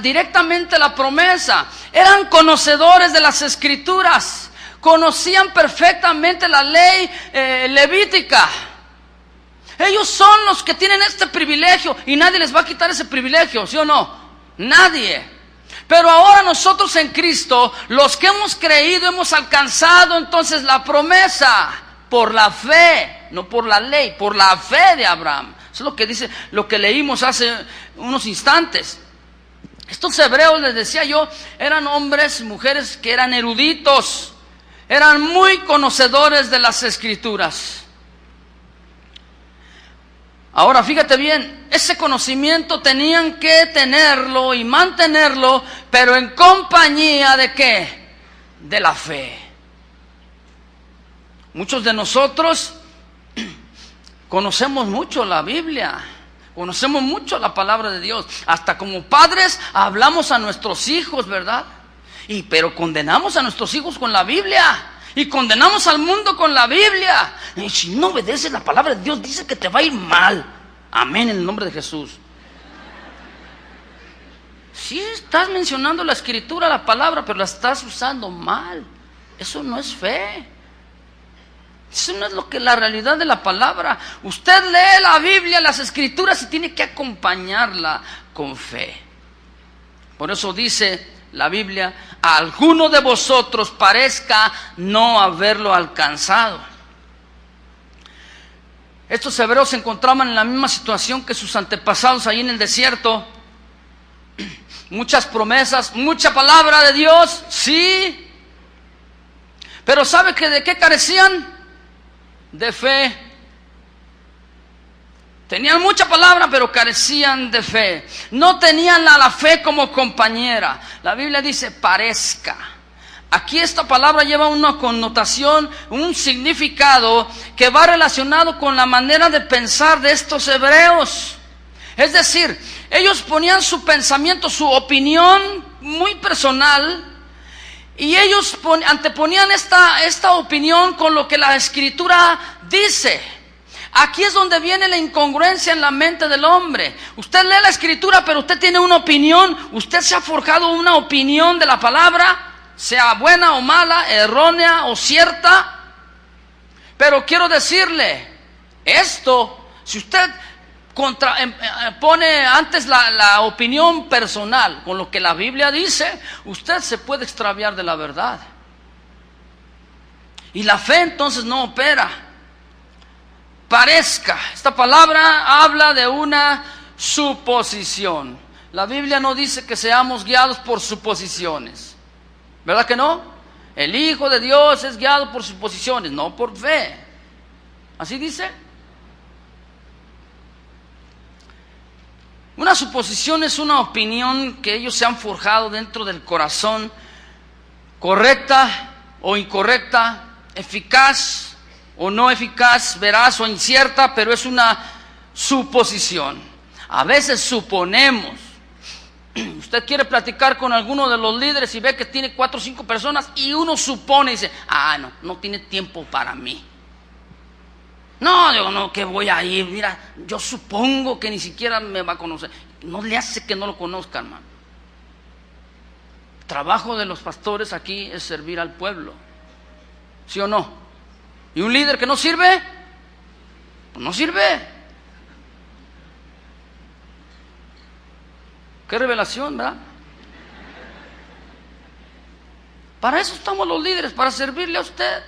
directamente la promesa. Eran conocedores de las Escrituras. Conocían perfectamente la ley levítica. Ellos son los que tienen este privilegio y nadie les va a quitar ese privilegio, ¿sí o no? Nadie. Pero ahora nosotros en Cristo, los que hemos creído, hemos alcanzado entonces la promesa por la fe, no por la ley, por la fe de Abraham. Eso es lo que dice, lo que leímos hace unos instantes. Estos hebreos, les decía yo, eran hombres y mujeres que eran eruditos, eran muy conocedores de las Escrituras. Ahora fíjate bien, ese conocimiento tenían que tenerlo y mantenerlo, pero en compañía ¿de qué? De la fe. Muchos de nosotros conocemos mucho la Biblia, conocemos mucho la palabra de Dios. Hasta como padres hablamos a nuestros hijos, ¿verdad? Pero condenamos a nuestros hijos con la Biblia. Y condenamos al mundo con la Biblia. Y si no obedeces la palabra de Dios, dice que te va a ir mal. Amén, en el nombre de Jesús. Sí, estás mencionando la Escritura, la palabra, pero la estás usando mal. Eso no es fe. Eso no es lo que la realidad de la palabra. Usted lee la Biblia, las Escrituras, y tiene que acompañarla con fe. Por eso dice la Biblia: a alguno de vosotros parezca no haberlo alcanzado. Estos hebreos se encontraban en la misma situación que sus antepasados ahí en el desierto. Muchas promesas, mucha palabra de Dios, sí. Pero ¿sabe de qué carecían? De fe. Tenían mucha palabra, pero carecían de fe. No tenían a la fe como compañera. La Biblia dice parezca. Aquí esta palabra lleva una connotación, un significado que va relacionado con la manera de pensar de estos hebreos. Es decir, ellos ponían su pensamiento, su opinión muy personal, y ellos anteponían esta opinión con lo que la Escritura dice. Aquí es donde viene la incongruencia en la mente del hombre. Usted lee la Escritura, pero usted tiene una opinión. Usted se ha forjado una opinión de la palabra, sea buena o mala, errónea o cierta. Pero quiero decirle esto: si usted pone antes la opinión personal con lo que la Biblia dice, usted se puede extraviar de la verdad. Y la fe entonces no opera. Parezca. Esta palabra habla de una suposición. La Biblia no dice que seamos guiados por suposiciones. ¿Verdad que no? El Hijo de Dios es guiado por suposiciones, no por fe. ¿Así dice? Una suposición es una opinión que ellos se han forjado dentro del corazón, correcta o incorrecta, eficaz o no eficaz, veraz o incierta, pero es una suposición. A veces suponemos. Usted quiere platicar con alguno de los líderes y ve que tiene 4 o 5 personas y uno supone y dice, no tiene tiempo para mí. No, que voy a ir, mira, yo supongo que ni siquiera me va a conocer. No le hace que no lo conozca, hermano. El trabajo de los pastores aquí es servir al pueblo, ¿sí o no? ¿Y un líder que no sirve? Pues no sirve. Qué revelación, ¿verdad? Para eso estamos los líderes, para servirle a usted.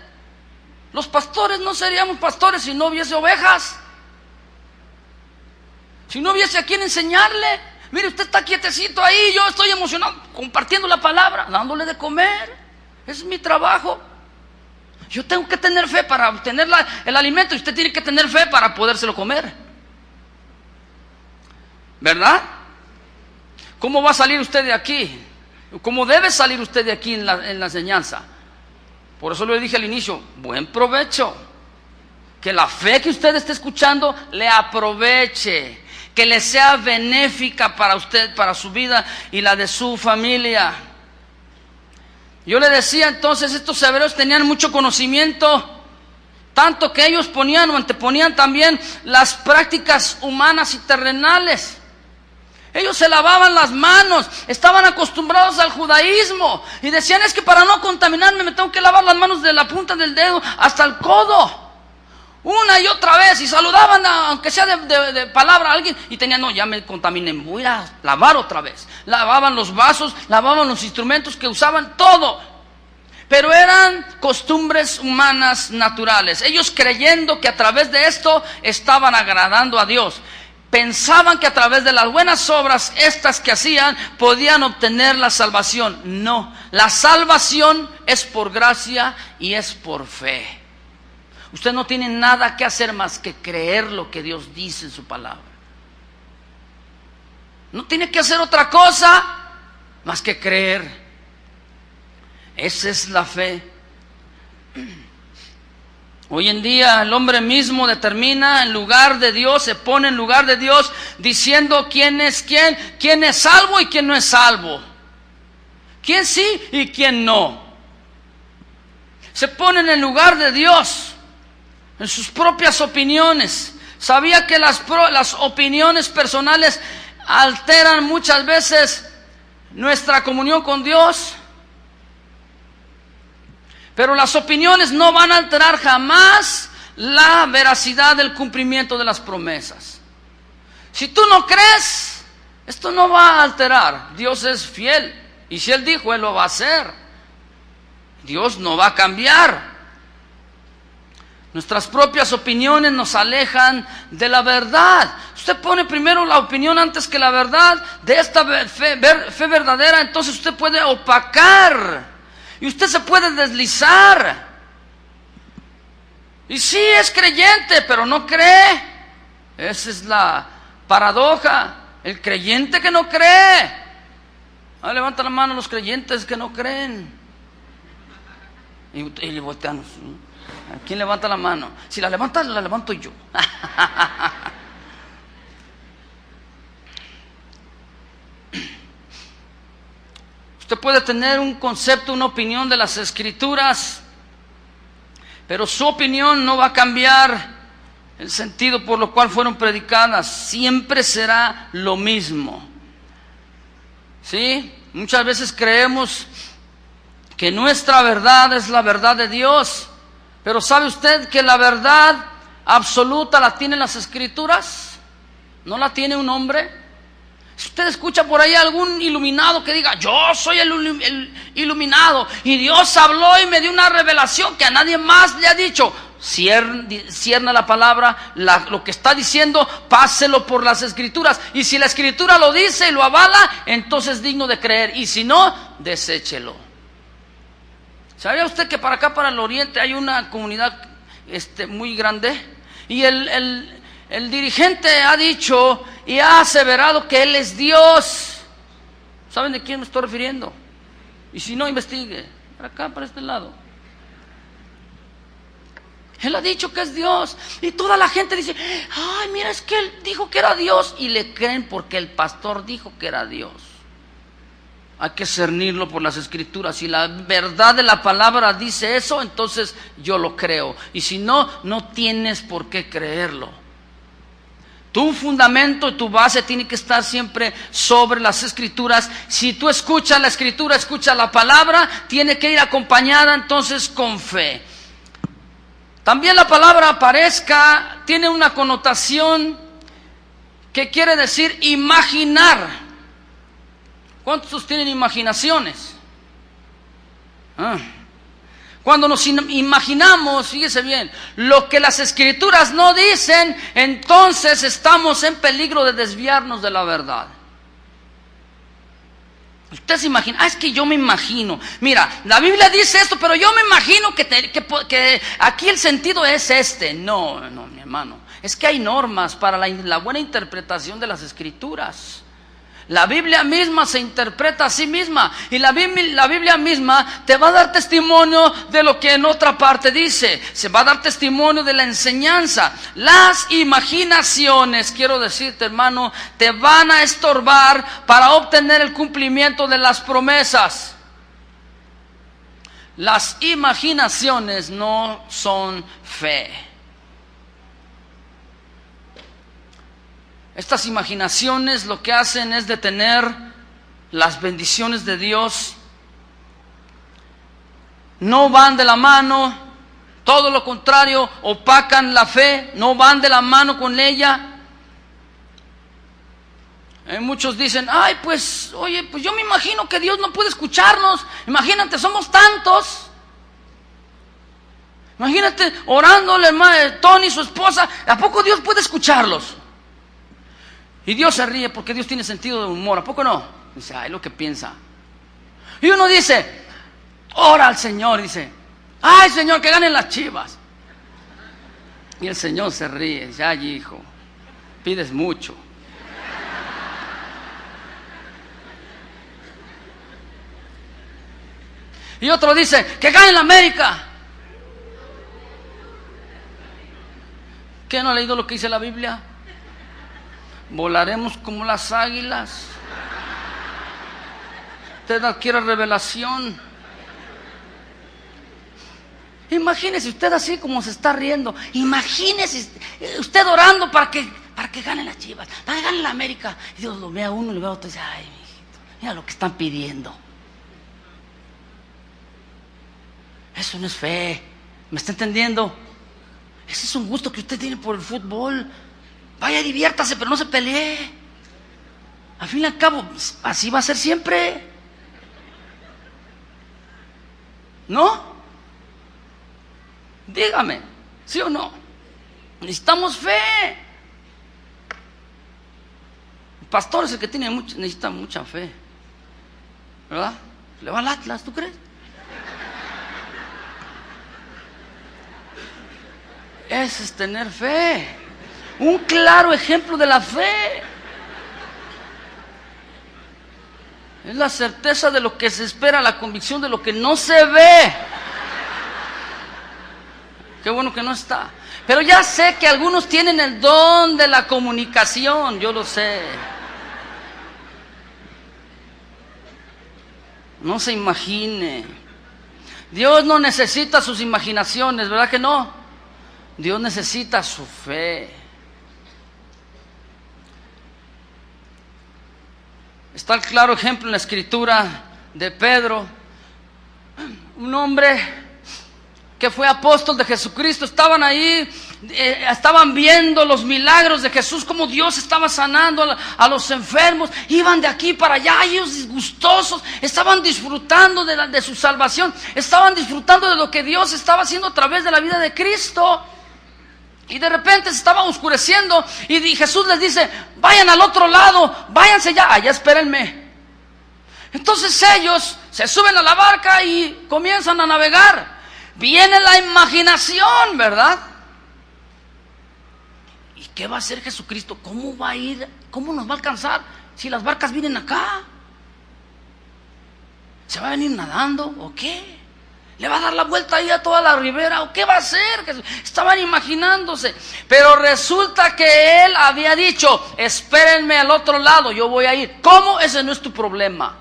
Los pastores no seríamos pastores si no hubiese ovejas, si no hubiese a quien enseñarle. Mire, usted está quietecito ahí, yo estoy emocionado compartiendo la palabra, dándole de comer. Ese es mi trabajo. Yo tengo que tener fe para obtener el alimento, y usted tiene que tener fe para podérselo comer, ¿verdad? ¿Cómo va a salir usted de aquí? ¿Cómo debe salir usted de aquí en la enseñanza? Por eso le dije al inicio, buen provecho. Que la fe que usted esté escuchando le aproveche, que le sea benéfica para usted, para su vida y la de su familia. Yo le decía entonces, estos hebreos tenían mucho conocimiento, tanto que ellos ponían o anteponían también las prácticas humanas y terrenales. Ellos se lavaban las manos, estaban acostumbrados al judaísmo y decían, es que para no contaminarme me tengo que lavar las manos de la punta del dedo hasta el codo, una y otra vez, y saludaban aunque sea de palabra a alguien y tenían, no, ya me contaminé, voy a lavar otra vez. Lavaban los vasos, lavaban los instrumentos que usaban, todo. Pero eran costumbres humanas naturales, ellos creyendo que a través de esto estaban agradando a Dios. Pensaban que a través de las buenas obras, estas que hacían, podían obtener la salvación. No, la salvación es por gracia y es por fe. Usted no tiene nada que hacer más que creer lo que Dios dice en su palabra. No tiene que hacer otra cosa más que creer. Esa es la fe. Hoy en día el hombre mismo determina en lugar de Dios, se pone en lugar de Dios diciendo quién es salvo y quién no es salvo, quién sí y quién no. Se ponen en lugar de Dios en sus propias opiniones. ¿Sabía que las opiniones personales alteran muchas veces nuestra comunión con Dios? Pero las opiniones no van a alterar jamás la veracidad del cumplimiento de las promesas. Si tú no crees, esto no va a alterar. Dios es fiel, y si Él dijo, Él lo va a hacer. Dios no va a cambiar. Nuestras propias opiniones nos alejan de la verdad. Usted pone primero la opinión antes que la verdad de esta fe verdadera, entonces usted puede opacar y usted se puede deslizar. Y sí es creyente, pero no cree. Esa es la paradoja. El creyente que no cree. Levanta la mano los creyentes que no creen. Y le voltean. ¿A quién levanta la mano? Si la levanta, la levanto yo. Usted puede tener un concepto, una opinión de las Escrituras, pero su opinión no va a cambiar el sentido por lo cual fueron predicadas. Siempre será lo mismo. ¿Sí? Muchas veces creemos que nuestra verdad es la verdad de Dios, pero ¿sabe usted que la verdad absoluta la tienen las Escrituras? ¿No la tiene un hombre? Si usted escucha por ahí algún iluminado que diga, yo soy el iluminado y Dios habló y me dio una revelación que a nadie más le ha dicho, cierna la palabra, lo que está diciendo, páselo por las Escrituras, y si la Escritura lo dice y lo avala, entonces es digno de creer, y si no, deséchelo. ¿Sabía usted que para acá, para el oriente, hay una comunidad muy grande? Y el dirigente ha dicho y ha aseverado que Él es Dios. ¿Saben de quién me estoy refiriendo? Y si no, investigue. Para acá, para este lado. Él ha dicho que es Dios. Y toda la gente dice, ay, mira, es que Él dijo que era Dios. Y le creen porque el pastor dijo que era Dios. Hay que cernirlo por las Escrituras. Si la verdad de la palabra dice eso, entonces yo lo creo. Y si no, no tienes por qué creerlo. Tu fundamento y tu base tiene que estar siempre sobre las Escrituras. Si tú escuchas la Escritura, escuchas la palabra, tiene que ir acompañada entonces con fe. También la palabra parezca tiene una connotación que quiere decir imaginar. ¿Cuántos tienen imaginaciones? Cuando nos imaginamos, fíjese bien, lo que las Escrituras no dicen, entonces estamos en peligro de desviarnos de la verdad. Usted se imagina, es que yo me imagino. Mira, la Biblia dice esto, pero yo me imagino que aquí el sentido es este. No, mi hermano. Es que hay normas para la buena interpretación de las Escrituras. La Biblia misma se interpreta a sí misma, y la Biblia misma te va a dar testimonio de lo que en otra parte dice. Se va a dar testimonio de la enseñanza. Las imaginaciones, quiero decirte, hermano, te van a estorbar para obtener el cumplimiento de las promesas. Las imaginaciones no son fe. Estas imaginaciones lo que hacen es detener las bendiciones de Dios. No van de la mano, todo lo contrario, opacan la fe, no van de la mano con ella. Muchos dicen, ay, pues, oye, pues yo me imagino que Dios no puede escucharnos. Imagínate, somos tantos. Imagínate orándole, Tony y su esposa, ¿a poco Dios puede escucharlos? Y Dios se ríe porque Dios tiene sentido de humor, ¿a poco no? Dice, ay, lo que piensa. Y uno dice, ora al Señor, dice, ay, Señor, que ganen las Chivas. Y el Señor se ríe, dice, ay, hijo, pides mucho. Y otro dice, que gane la América. ¿Qué no ha leído lo que dice la Biblia? Volaremos como las águilas. Usted adquiere revelación. Imagínese usted así como se está riendo. Imagínese usted orando para que gane las Chivas, para que gane la América. Y Dios lo ve a uno y lo ve a otro y dice, ay, mijito, mira lo que están pidiendo. Eso no es fe. ¿Me está entendiendo? Ese es un gusto que usted tiene por el fútbol. Vaya, diviértase, pero no se pelee. Al fin y al cabo, así va a ser siempre. ¿No? Dígame, ¿sí o no? Necesitamos fe. El pastor es el que necesita mucha fe, ¿verdad? Le va al Atlas, ¿tú crees? Ese es tener fe. Un claro ejemplo de la fe. Es la certeza de lo que se espera, la convicción de lo que no se ve. Qué bueno que no está. Pero ya sé que algunos tienen el don de la comunicación, yo lo sé. No se imagine. Dios no necesita sus imaginaciones, ¿verdad que no? Dios necesita su fe. Está el claro ejemplo en la escritura de Pedro, un hombre que fue apóstol de Jesucristo. Estaban ahí, estaban viendo los milagros de Jesús, como Dios estaba sanando a los enfermos. Iban de aquí para allá, ellos disgustosos, estaban disfrutando de su salvación, estaban disfrutando de lo que Dios estaba haciendo a través de la vida de Cristo. Y de repente se estaba oscureciendo y Jesús les dice: vayan al otro lado, váyanse ya, allá espérenme. Entonces ellos se suben a la barca y comienzan a navegar. Viene la imaginación, ¿verdad? ¿Y qué va a hacer Jesucristo? ¿Cómo va a ir? ¿Cómo nos va a alcanzar si las barcas vienen acá? ¿Se va a venir nadando o qué? ¿Le va a dar la vuelta ahí a toda la ribera o qué va a hacer? Estaban imaginándose. Pero resulta que él había dicho: espérenme al otro lado, yo voy a ir. ¿Cómo? Ese no es tu problema.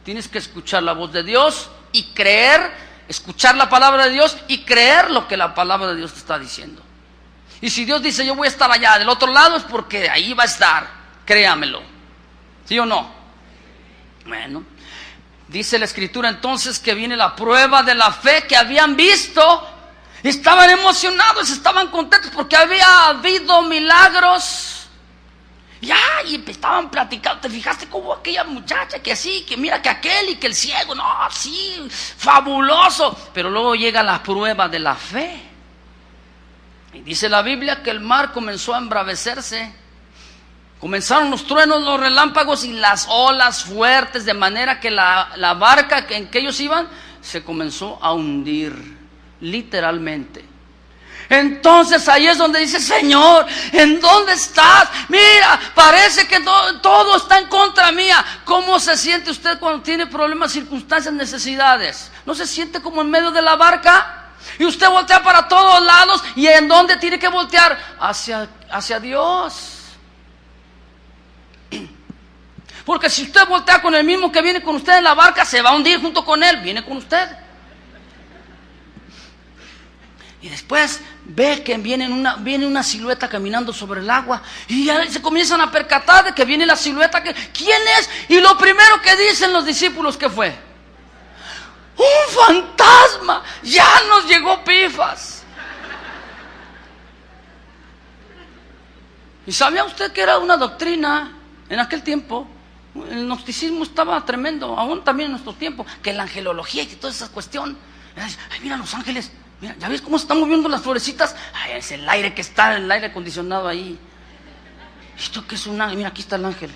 Tienes que escuchar la voz de Dios y creer, escuchar la palabra de Dios y creer lo que la palabra de Dios te está diciendo. Y si Dios dice: yo voy a estar allá del otro lado, es porque ahí va a estar, créamelo. ¿Sí o no? Bueno, dice la escritura entonces que viene la prueba de la fe que habían visto. Estaban emocionados, estaban contentos porque había habido milagros. Ya, y estaban platicando. ¿Te fijaste cómo aquella muchacha que así, que mira que aquel y que el ciego? No, sí, fabuloso. Pero luego llega la prueba de la fe. Y dice la Biblia que el mar comenzó a embravecerse. Comenzaron los truenos, los relámpagos y las olas fuertes, de manera que la barca en que ellos iban se comenzó a hundir, literalmente. Entonces ahí es donde dice: Señor, ¿en dónde estás? Mira, parece que todo está en contra mía. ¿Cómo se siente usted cuando tiene problemas, circunstancias, necesidades? ¿No se siente como en medio de la barca? Y usted voltea para todos lados. ¿Y en dónde tiene que voltear? Hacia Dios. Porque si usted voltea con el mismo que viene con usted en la barca, se va a hundir junto con él. Viene con usted. Y después ve que viene una silueta caminando sobre el agua. Y ya se comienzan a percatar de que viene la silueta. ¿Quién es? Y lo primero que dicen los discípulos, ¿qué fue? ¡Un fantasma! Ya nos llegó Pifas. ¿Y sabía usted que era una doctrina en aquel tiempo? El gnosticismo estaba tremendo, aún también en nuestro tiempo, que la angelología y toda esa cuestión. Ay, mira los ángeles, mira, ¿ya ves cómo se están moviendo las florecitas? Ay, es el aire que está, el aire acondicionado ahí. ¿Esto qué es un ángel? Mira, aquí está el ángel.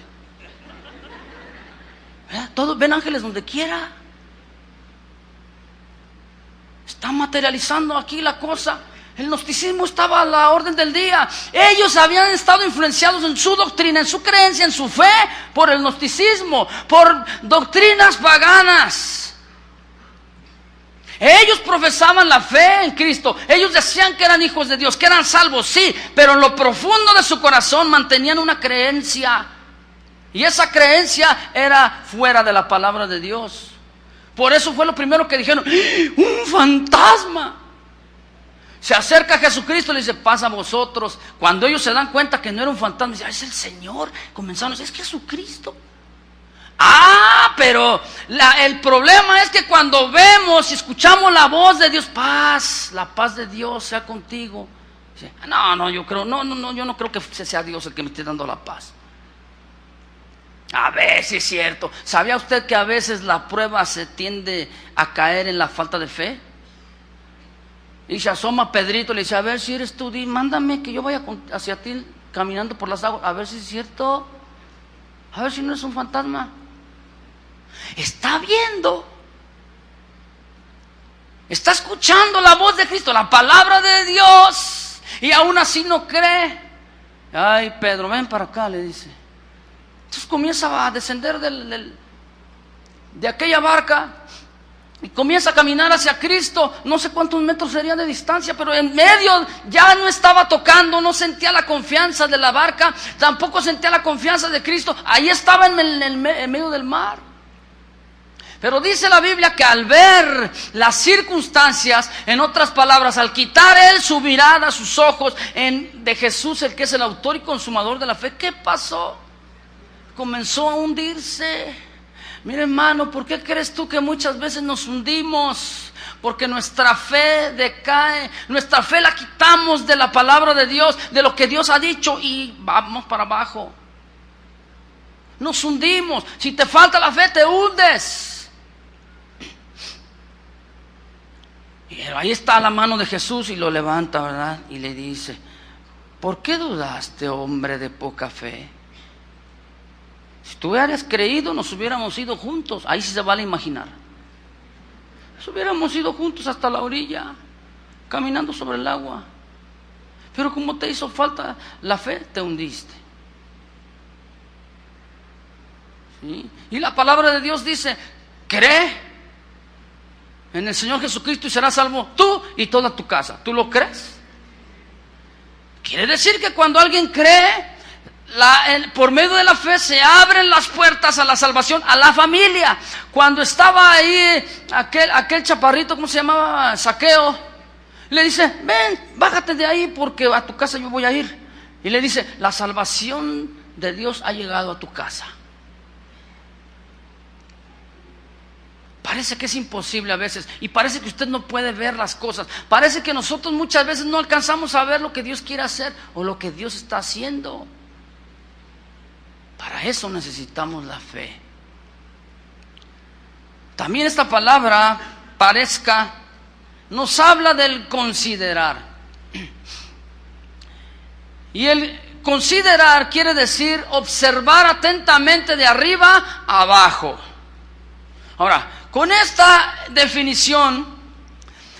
Todos ven ángeles donde quiera. Está materializando aquí la cosa. El gnosticismo estaba a la orden del día. Ellos habían estado influenciados en su doctrina, en su creencia, en su fe, por el gnosticismo, por doctrinas paganas. Ellos profesaban la fe en Cristo. Ellos decían que eran hijos de Dios, que eran salvos, sí, pero en lo profundo de su corazón mantenían una creencia. Y esa creencia era fuera de la palabra de Dios. Por eso fue lo primero que dijeron: ¡un fantasma! Se acerca a Jesucristo y le dice: pasa a vosotros. Cuando ellos se dan cuenta que no era un fantasma, dicen: es el Señor. Comenzaron a decir: es Jesucristo. Pero el problema es que cuando vemos y escuchamos la voz de Dios, paz, la paz de Dios sea contigo. Dice: yo no creo que sea Dios el que me esté dando la paz. A ver si es cierto. ¿Sabía usted que a veces la prueba se tiende a caer en la falta de fe? Y se asoma Pedrito y le dice: a ver si eres tú, mándame que yo vaya hacia ti caminando por las aguas, a ver si es cierto, a ver si no es un fantasma. Está viendo, está escuchando la voz de Cristo, la palabra de Dios. Y aún así no cree. Ay, Pedro, ven para acá, le dice. Entonces comienza a descender de aquella barca y comienza a caminar hacia Cristo. No sé cuántos metros serían de distancia, pero en medio ya no estaba tocando, no sentía la confianza de la barca, tampoco sentía la confianza de Cristo. Ahí estaba en medio del mar. Pero dice la Biblia que al ver las circunstancias, en otras palabras, al quitar él su mirada, sus ojos de Jesús, el que es el autor y consumador de la fe, ¿qué pasó? Comenzó a hundirse. Mira, hermano, ¿por qué crees tú que muchas veces nos hundimos? Porque nuestra fe decae, nuestra fe la quitamos de la palabra de Dios, de lo que Dios ha dicho, y vamos para abajo. Nos hundimos. Si te falta la fe, te hundes. Pero ahí está la mano de Jesús y lo levanta, ¿verdad? Y le dice: ¿por qué dudaste, hombre de poca fe? Si tú hubieras creído, nos hubiéramos ido juntos. Ahí sí se vale imaginar. Nos hubiéramos ido juntos hasta la orilla, caminando sobre el agua. Pero como te hizo falta la fe, te hundiste. ¿Sí? Y la palabra de Dios dice: cree en el Señor Jesucristo y serás salvo tú y toda tu casa. ¿Tú lo crees? Quiere decir que cuando alguien cree, por medio de la fe se abren las puertas a la salvación, a la familia. Cuando estaba ahí aquel chaparrito, ¿cómo se llamaba? Zaqueo, le dice: ven, bájate de ahí porque a tu casa yo voy a ir. Y le dice: la salvación de Dios ha llegado a tu casa. Parece que es imposible a veces, y parece que usted no puede ver las cosas. Parece que nosotros muchas veces no alcanzamos a ver lo que Dios quiere hacer o lo que Dios está haciendo. Para eso necesitamos la fe. También esta palabra, parezca, nos habla del considerar. Y el considerar quiere decir observar atentamente de arriba a abajo. Ahora, con esta definición,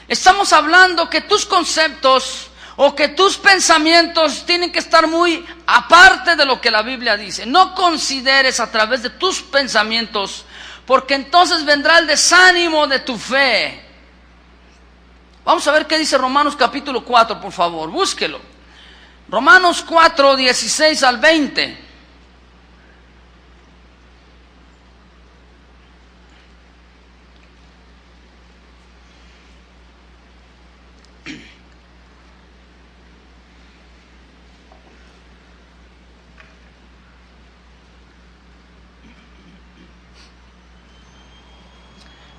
estamos hablando que tus conceptos o que tus pensamientos tienen que estar muy aparte de lo que la Biblia dice. No consideres a través de tus pensamientos, porque entonces vendrá el desánimo de tu fe. Vamos a ver qué dice Romanos capítulo 4, por favor, búsquelo. Romanos 4, 16 al 20.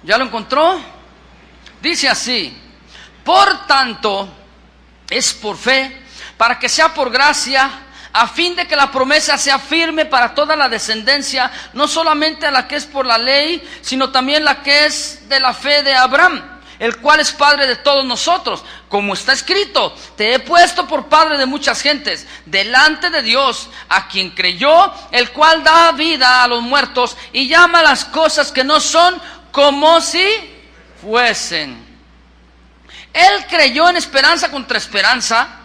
¿Ya lo encontró? Dice así: por tanto, es por fe, para que sea por gracia, a fin de que la promesa sea firme para toda la descendencia, no solamente a la que es por la ley, sino también la que es de la fe de Abraham, el cual es padre de todos nosotros. Como está escrito: te he puesto por padre de muchas gentes, delante de Dios, a quien creyó, el cual da vida a los muertos y llama las cosas que no son como si fuesen. Él creyó en esperanza contra esperanza,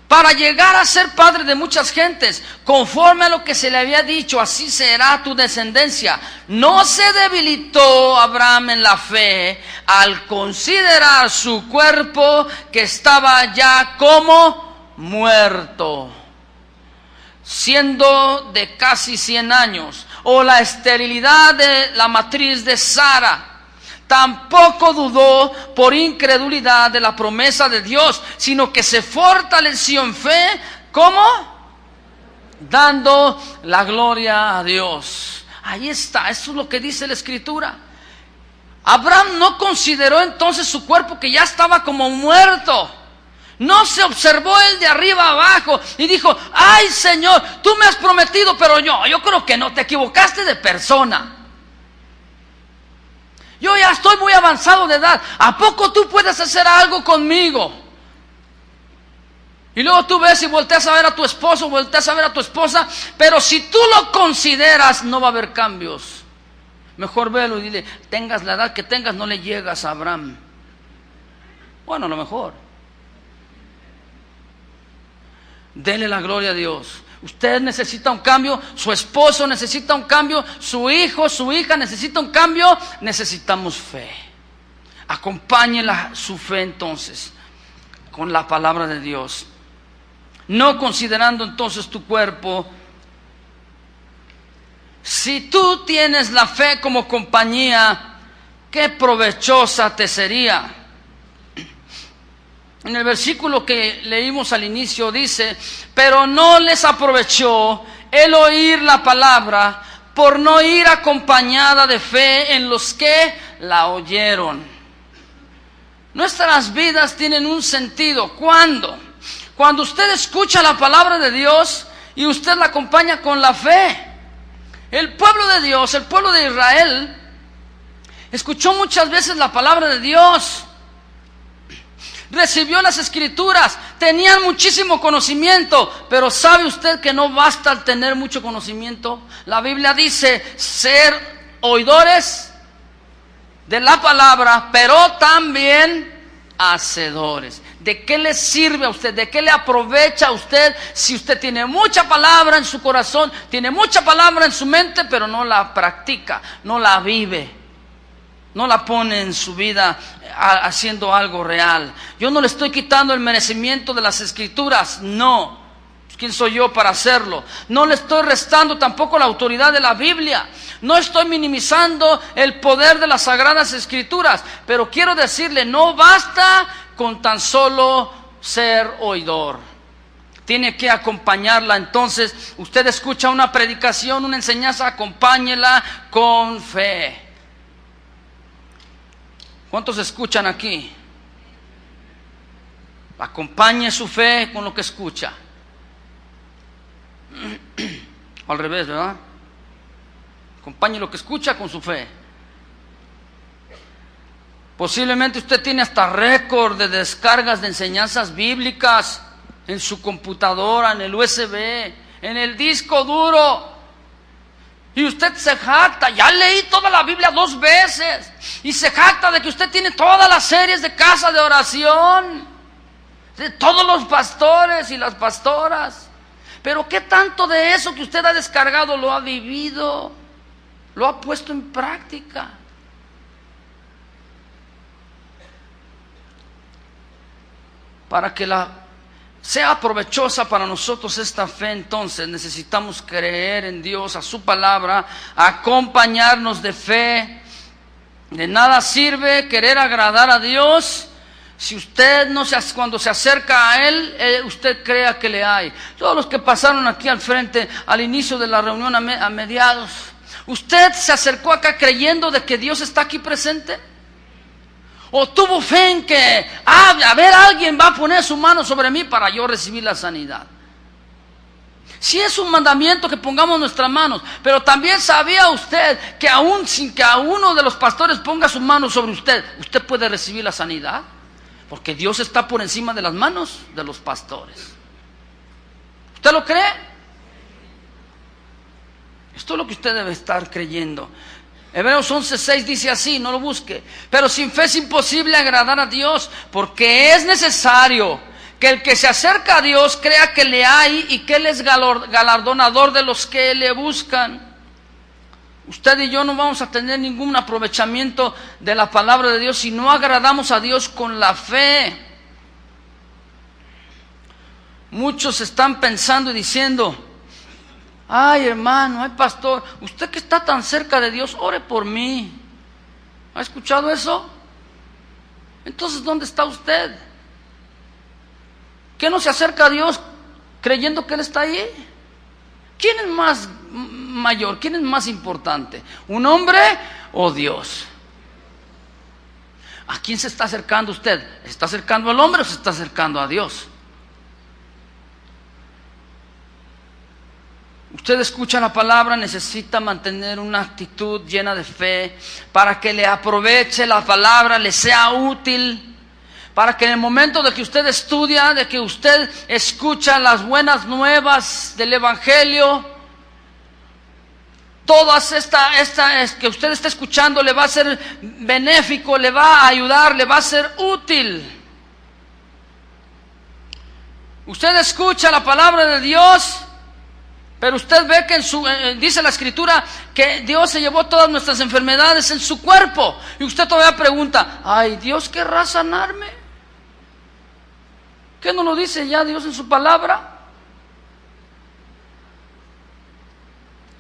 para llegar a ser padre de muchas gentes, conforme a lo que se le había dicho: así será tu descendencia. No se debilitó Abraham en la fe al considerar su cuerpo, que estaba ya como muerto, siendo de casi 100 años, o la esterilidad de la matriz de Sara. Tampoco dudó por incredulidad de la promesa de Dios, sino que se fortaleció en fe. ¿Cómo? Dando la gloria a Dios. Ahí está, eso es lo que dice la Escritura. Abraham no consideró entonces su cuerpo, que ya estaba como muerto. No se observó él de arriba abajo y dijo: ay, Señor, tú me has prometido, pero yo creo que no, te equivocaste de persona. Yo ya estoy muy avanzado de edad, ¿a poco tú puedes hacer algo conmigo? Y luego tú ves y volteas a ver a tu esposo, volteas a ver a tu esposa, pero si tú lo consideras, no va a haber cambios. Mejor velo y dile: tengas la edad que tengas, no le llegas a Abraham. Bueno, a lo mejor. Dele la gloria a Dios. Usted necesita un cambio, su esposo necesita un cambio, su hijo, su hija necesita un cambio. Necesitamos fe. Acompáñela su fe entonces con la palabra de Dios. No considerando entonces tu cuerpo. Si tú tienes la fe como compañía, qué provechosa te sería. En el versículo que leímos al inicio dice: pero no les aprovechó el oír la palabra, por no ir acompañada de fe en los que la oyeron. Nuestras vidas tienen un sentido. ¿Cuándo? Cuando usted escucha la palabra de Dios y usted la acompaña con la fe. El pueblo de Dios, el pueblo de Israel, escuchó muchas veces la palabra de Dios, recibió las escrituras, tenían muchísimo conocimiento, pero ¿sabe usted que no basta el tener mucho conocimiento? La Biblia dice ser oidores de la palabra, pero también hacedores. ¿De qué le sirve a usted? ¿De qué le aprovecha a usted si usted tiene mucha palabra en su corazón, tiene mucha palabra en su mente, pero no la practica, no la vive, no la pone en su vida haciendo algo real? Yo no le estoy quitando el merecimiento de las escrituras, no. ¿Quién soy yo para hacerlo? No le estoy restando tampoco la autoridad de la Biblia. No estoy minimizando el poder de las sagradas escrituras, pero quiero decirle, no basta con tan solo ser oidor. Tiene que acompañarla. Entonces, usted escucha una predicación, una enseñanza, acompáñela con fe. ¿Cuántos escuchan aquí? Acompañe su fe con lo que escucha. Al revés, ¿verdad? Acompañe lo que escucha con su fe. Posiblemente usted tiene hasta récord de descargas de enseñanzas bíblicas en su computadora, en el USB, en el disco duro. Y usted se jacta, ya leí toda la Biblia 2 veces. Y se jacta de que usted tiene todas las series de casa de oración, de todos los pastores y las pastoras. Pero ¿qué tanto de eso que usted ha descargado lo ha vivido? ¿Lo ha puesto en práctica? Para que sea provechosa para nosotros esta fe, entonces necesitamos creer en Dios, a su palabra, acompañarnos de fe. De nada sirve querer agradar a Dios si usted cuando se acerca a Él, usted crea que le hay. Todos los que pasaron aquí al frente al inicio de la reunión a mediados, ¿usted se acercó acá creyendo de que Dios está aquí presente? ¿O tuvo fe en que, a ver, alguien va a poner su mano sobre mí para yo recibir la sanidad? Si es un mandamiento que pongamos nuestras manos, pero también sabía usted que aún sin que a uno de los pastores ponga su mano sobre usted, usted puede recibir la sanidad, porque Dios está por encima de las manos de los pastores. ¿Usted lo cree? Esto es lo que usted debe estar creyendo. Hebreos 11:6 dice así, no lo busque: pero sin fe es imposible agradar a Dios, porque es necesario que el que se acerca a Dios crea que le hay y que Él es galardonador de los que le buscan. Usted y yo no vamos a tener ningún aprovechamiento de la palabra de Dios si no agradamos a Dios con la fe. Muchos están pensando y diciendo: ay, hermano, ay, pastor, usted que está tan cerca de Dios, ore por mí. ¿Ha escuchado eso? Entonces, ¿dónde está usted? ¿Qué no se acerca a Dios creyendo que Él está ahí? ¿Quién es más mayor? ¿Quién es más importante? ¿Un hombre o Dios? ¿A quién se está acercando usted? ¿Se está acercando al hombre o se está acercando a Dios? Usted escucha la palabra, necesita mantener una actitud llena de fe para que le aproveche la palabra, le sea útil, para que en el momento de que usted estudia, de que usted escucha las buenas nuevas del Evangelio, todas estas que usted está escuchando le va a ser benéfico, le va a ayudar, le va a ser útil. Usted escucha la palabra de Dios, pero usted ve que dice la Escritura que Dios se llevó todas nuestras enfermedades en su cuerpo. Y usted todavía pregunta, ay, ¿Dios querrá sanarme? ¿Qué no lo dice ya Dios en su palabra?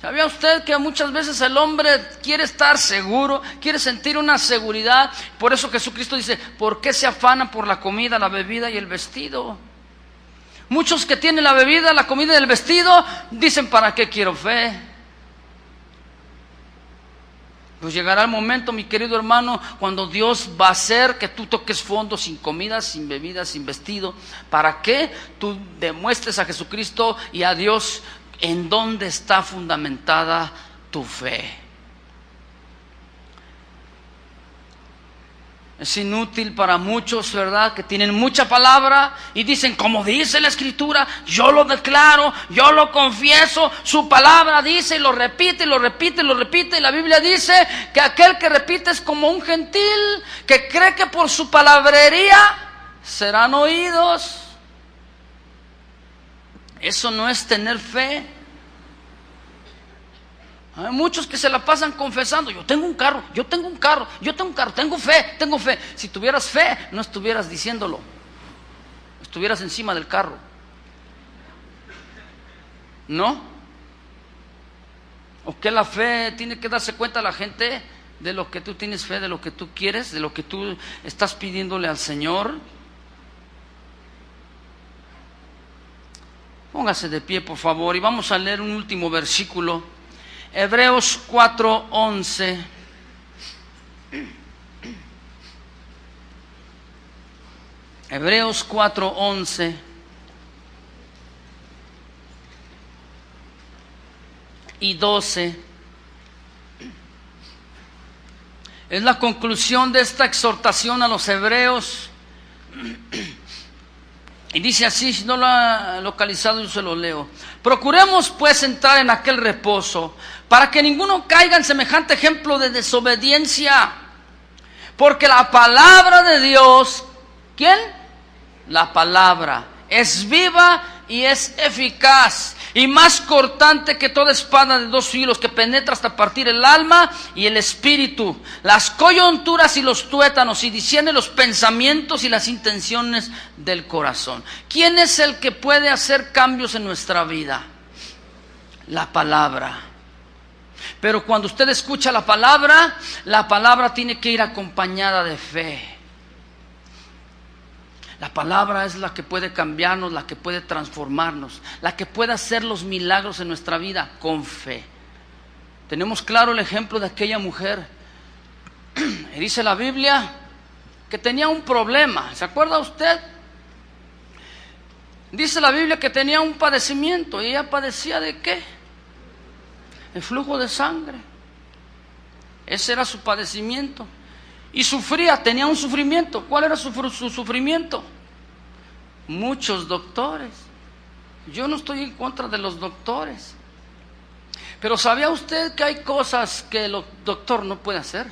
¿Sabía usted que muchas veces el hombre quiere estar seguro, quiere sentir una seguridad? Por eso Jesucristo dice, ¿por qué se afanan por la comida, la bebida y el vestido? Muchos que tienen la bebida, la comida y el vestido, dicen, ¿para qué quiero fe? Pues llegará el momento, mi querido hermano, cuando Dios va a hacer que tú toques fondo sin comida, sin bebida, sin vestido. ¿Para qué? Tú demuestres a Jesucristo y a Dios en dónde está fundamentada tu fe. Es inútil para muchos, ¿verdad?, que tienen mucha palabra y dicen, como dice la Escritura, yo lo declaro, yo lo confieso, su palabra dice, y lo repite, y lo repite, y lo repite. Y la Biblia dice que aquel que repite es como un gentil, que cree que por su palabrería serán oídos. Eso no es tener fe. Hay muchos que se la pasan confesando, yo tengo un carro, yo tengo un carro, yo tengo un carro, tengo fe, tengo fe. Si tuvieras fe, no estuvieras diciéndolo, estuvieras encima del carro. ¿No? ¿O que la fe tiene que darse cuenta la gente de lo que tú tienes fe, de lo que tú quieres, de lo que tú estás pidiéndole al Señor? Póngase de pie, por favor, y vamos a leer un último versículo. Hebreos 4:11. Hebreos 4:11. Y 12. Es la conclusión de esta exhortación a los hebreos. Y dice así, si no lo ha localizado yo se lo leo. Procuremos pues entrar en aquel reposo, para que ninguno caiga en semejante ejemplo de desobediencia. Porque la palabra de Dios, ¿quién? La palabra es viva y es eficaz, y más cortante que toda espada de dos filos, que penetra hasta partir el alma y el espíritu, las coyunturas y los tuétanos, y discierne los pensamientos y las intenciones del corazón. ¿Quién es el que puede hacer cambios en nuestra vida? La palabra. Pero cuando usted escucha la palabra tiene que ir acompañada de fe. La palabra es la que puede cambiarnos, la que puede transformarnos, la que puede hacer los milagros en nuestra vida con fe. Tenemos claro el ejemplo de aquella mujer. Y dice la Biblia que tenía un problema. ¿Se acuerda usted? Dice la Biblia que tenía un padecimiento. ¿Y ella padecía de qué? El flujo de sangre. Ese era su padecimiento. Y sufría, tenía un sufrimiento. ¿Cuál era su sufrimiento? Muchos doctores. Yo no estoy en contra de los doctores, pero ¿sabía usted que hay cosas que el doctor no puede hacer?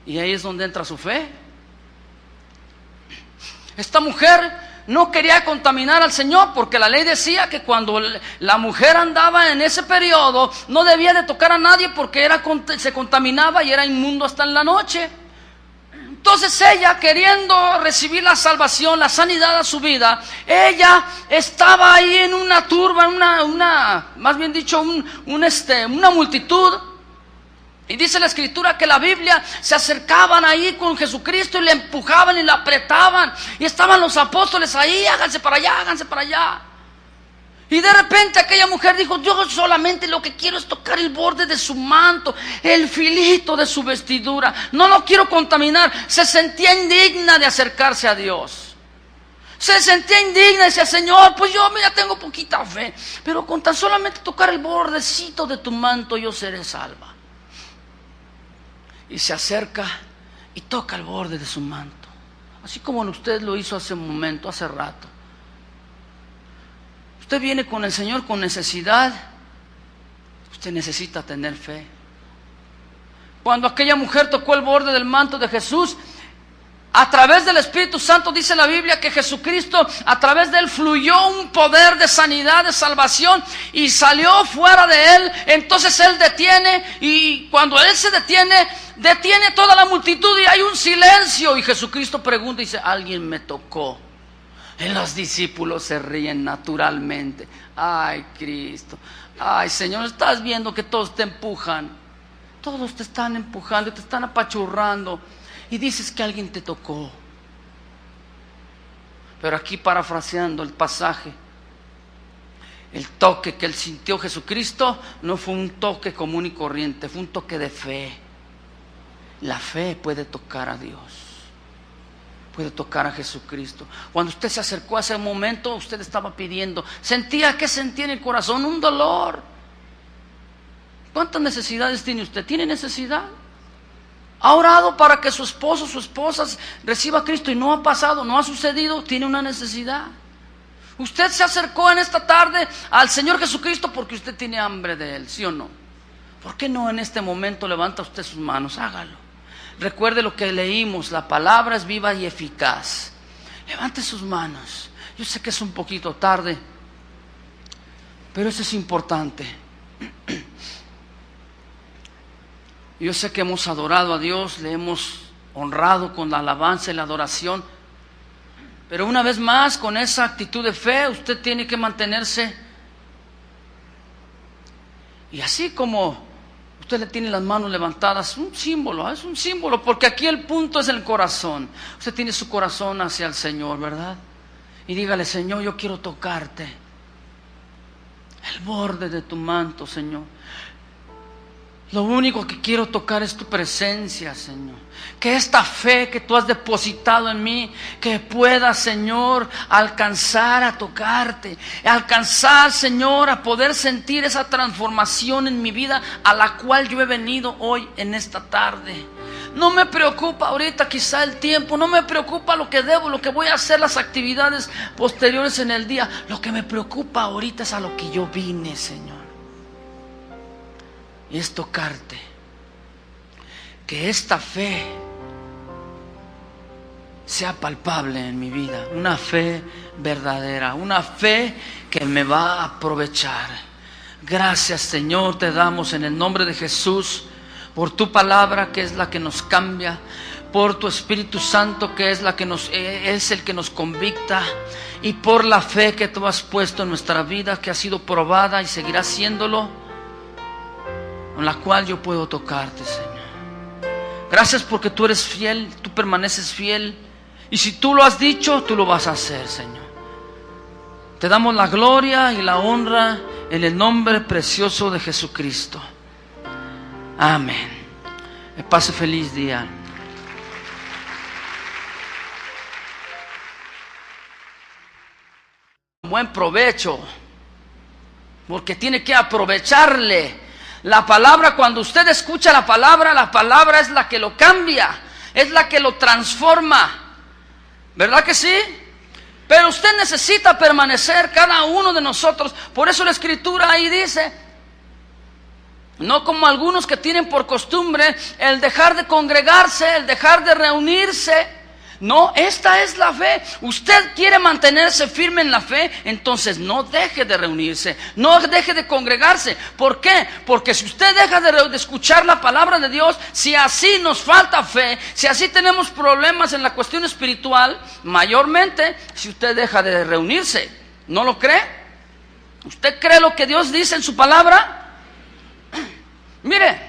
Y ahí es donde entra su fe. Esta mujer no quería contaminar al Señor, porque la ley decía que cuando la mujer andaba en ese periodo no debía de tocar a nadie, porque se contaminaba y era inmundo hasta en la noche. Entonces ella, queriendo recibir la salvación, la sanidad a su vida, ella estaba ahí en una turba, más bien dicho, una multitud. Y dice la Escritura que la Biblia se acercaban ahí con Jesucristo y le empujaban y le apretaban. Y estaban los apóstoles ahí, háganse para allá, háganse para allá. Y de repente aquella mujer dijo, yo solamente lo que quiero es tocar el borde de su manto, el filito de su vestidura. No lo quiero contaminar. Se sentía indigna de acercarse a Dios. Se sentía indigna y decía, Señor, pues yo mira tengo poquita fe, pero con tan solamente tocar el bordecito de tu manto yo seré salva. Y se acerca y toca el borde de su manto, así como usted lo hizo hace un momento, hace rato. Usted viene con el Señor con necesidad, usted necesita tener fe. Cuando aquella mujer tocó el borde del manto de Jesús, A través del Espíritu Santo dice la Biblia que Jesucristo, a través de él fluyó un poder de sanidad, de salvación, y salió fuera de él. Entonces él detiene, y cuando él se detiene, detiene toda la multitud y hay un silencio. Y Jesucristo pregunta y dice: alguien me tocó. Y los discípulos se ríen naturalmente. Ay, Cristo, ay, Señor, estás viendo que todos te empujan. Todos te están empujando, te están apachurrando. Y dices que alguien te tocó. Pero aquí, parafraseando el pasaje, el toque que él sintió Jesucristo no fue un toque común y corriente, fue un toque de fe. La fe puede tocar a Dios, puede tocar a Jesucristo. Cuando usted se acercó a ese momento, usted estaba pidiendo. ¿Qué sentía en el corazón? Un dolor. ¿Cuántas necesidades tiene usted? ¿Tiene necesidad? ¿Ha orado para que su esposo, su esposa reciba a Cristo y no ha pasado, no ha sucedido? Tiene una necesidad. Usted se acercó en esta tarde al Señor Jesucristo porque usted tiene hambre de Él, ¿sí o no? ¿Por qué no en este momento levanta usted sus manos? Hágalo. Recuerde lo que leímos: la palabra es viva y eficaz. Levante sus manos. Yo sé que es un poquito tarde, pero eso es importante. Yo sé que hemos adorado a Dios, le hemos honrado con la alabanza y la adoración, pero una vez más, con esa actitud de fe, usted tiene que mantenerse. Y así como usted le tiene las manos levantadas, es un símbolo, porque aquí el punto es el corazón. Usted tiene su corazón hacia el Señor, ¿verdad? Y dígale: Señor, yo quiero tocarte, el borde de tu manto, Señor. Lo único que quiero tocar es tu presencia, Señor. Que esta fe que tú has depositado en mí, que pueda, Señor, alcanzar a tocarte. Alcanzar, Señor, a poder sentir esa transformación en mi vida a la cual yo he venido hoy en esta tarde. No me preocupa ahorita quizá el tiempo, no me preocupa lo que debo, lo que voy a hacer, las actividades posteriores en el día. Lo que me preocupa ahorita es a lo que yo vine, Señor. Y es tocarte. Que esta fe sea palpable en mi vida. Una fe verdadera, una fe que me va a aprovechar. Gracias, Señor, te damos en el nombre de Jesús por tu palabra, que es la que nos cambia, por tu Espíritu Santo, que es el que nos convicta, y por la fe que tú has puesto en nuestra vida, que ha sido probada y seguirá siéndolo, con la cual yo puedo tocarte, Señor. Gracias porque tú eres fiel, tú permaneces fiel, y si tú lo has dicho, tú lo vas a hacer, Señor. Te damos la gloria y la honra en el nombre precioso de Jesucristo. Amén. Que pase feliz día. Buen provecho, porque tiene que aprovecharle. La palabra, cuando usted escucha la palabra es la que lo cambia, es la que lo transforma. ¿Verdad que sí? Pero usted necesita permanecer, cada uno de nosotros. Por eso la Escritura ahí dice: no como algunos que tienen por costumbre el dejar de congregarse, el dejar de reunirse. No, esta es la fe. Usted quiere mantenerse firme en la fe, entonces no deje de reunirse, no deje de congregarse. ¿Por qué? Porque si usted deja de escuchar la palabra de Dios, si así nos falta fe, si así tenemos problemas en la cuestión espiritual, mayormente si usted deja de reunirse. ¿No lo cree? ¿Usted cree lo que Dios dice en su palabra? Mire,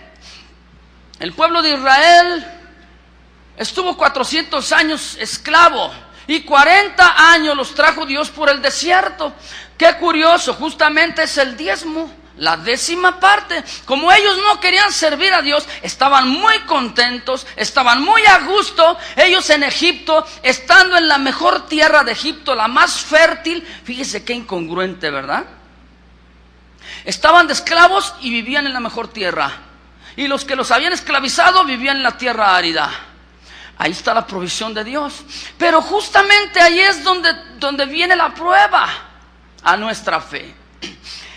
el pueblo de Israel estuvo 400 años esclavo y 40 años los trajo Dios por el desierto. Qué curioso, justamente es el diezmo, la 10ª parte. Como ellos no querían servir a Dios, estaban muy contentos, estaban muy a gusto. Ellos en Egipto, estando en la mejor tierra de Egipto, la más fértil. Fíjese qué incongruente, ¿verdad? Estaban de esclavos y vivían en la mejor tierra. Y los que los habían esclavizado vivían en la tierra árida. Ahí está la provisión de Dios. Pero justamente ahí es donde viene la prueba a nuestra fe.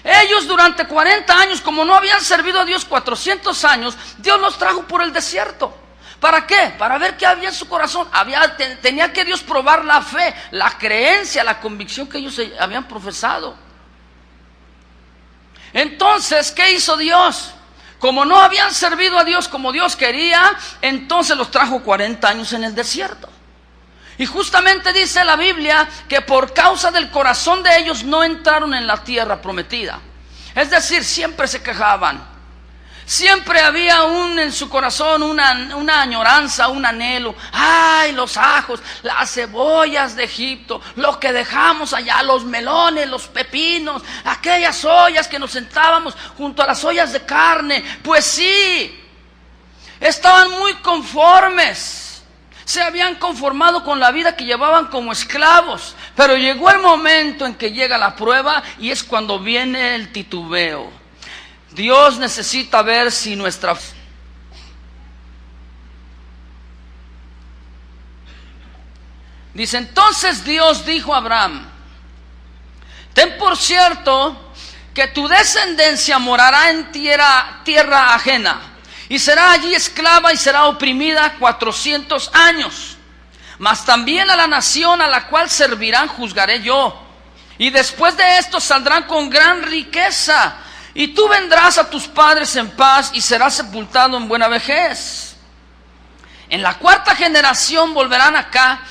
Ellos durante 40 años, como no habían servido a Dios 400 años, Dios los trajo por el desierto. ¿Para qué? Para ver qué había en su corazón. Tenía que Dios probar la fe, la creencia, la convicción que ellos habían profesado. Entonces, ¿qué hizo Dios? Como no habían servido a Dios como Dios quería, entonces los trajo 40 años en el desierto. Y justamente dice la Biblia que por causa del corazón de ellos no entraron en la tierra prometida. Es decir, siempre se quejaban. Siempre había en su corazón una añoranza, un anhelo. ¡Ay, los ajos, las cebollas de Egipto! Lo que dejamos allá, los melones, los pepinos, aquellas ollas que nos sentábamos junto a las ollas de carne. Pues sí, estaban muy conformes. Se habían conformado con la vida que llevaban como esclavos. Pero llegó el momento en que llega la prueba y es cuando viene el titubeo. Dios necesita ver si nuestra fe. Dice, entonces Dios dijo a Abraham: ten por cierto que tu descendencia morará en tierra ajena, y será allí esclava y será oprimida 400 años. Mas también a la nación a la cual servirán juzgaré yo, y después de esto saldrán con gran riqueza. Y tú vendrás a tus padres en paz y serás sepultado en buena vejez. En la 4ª generación volverán acá,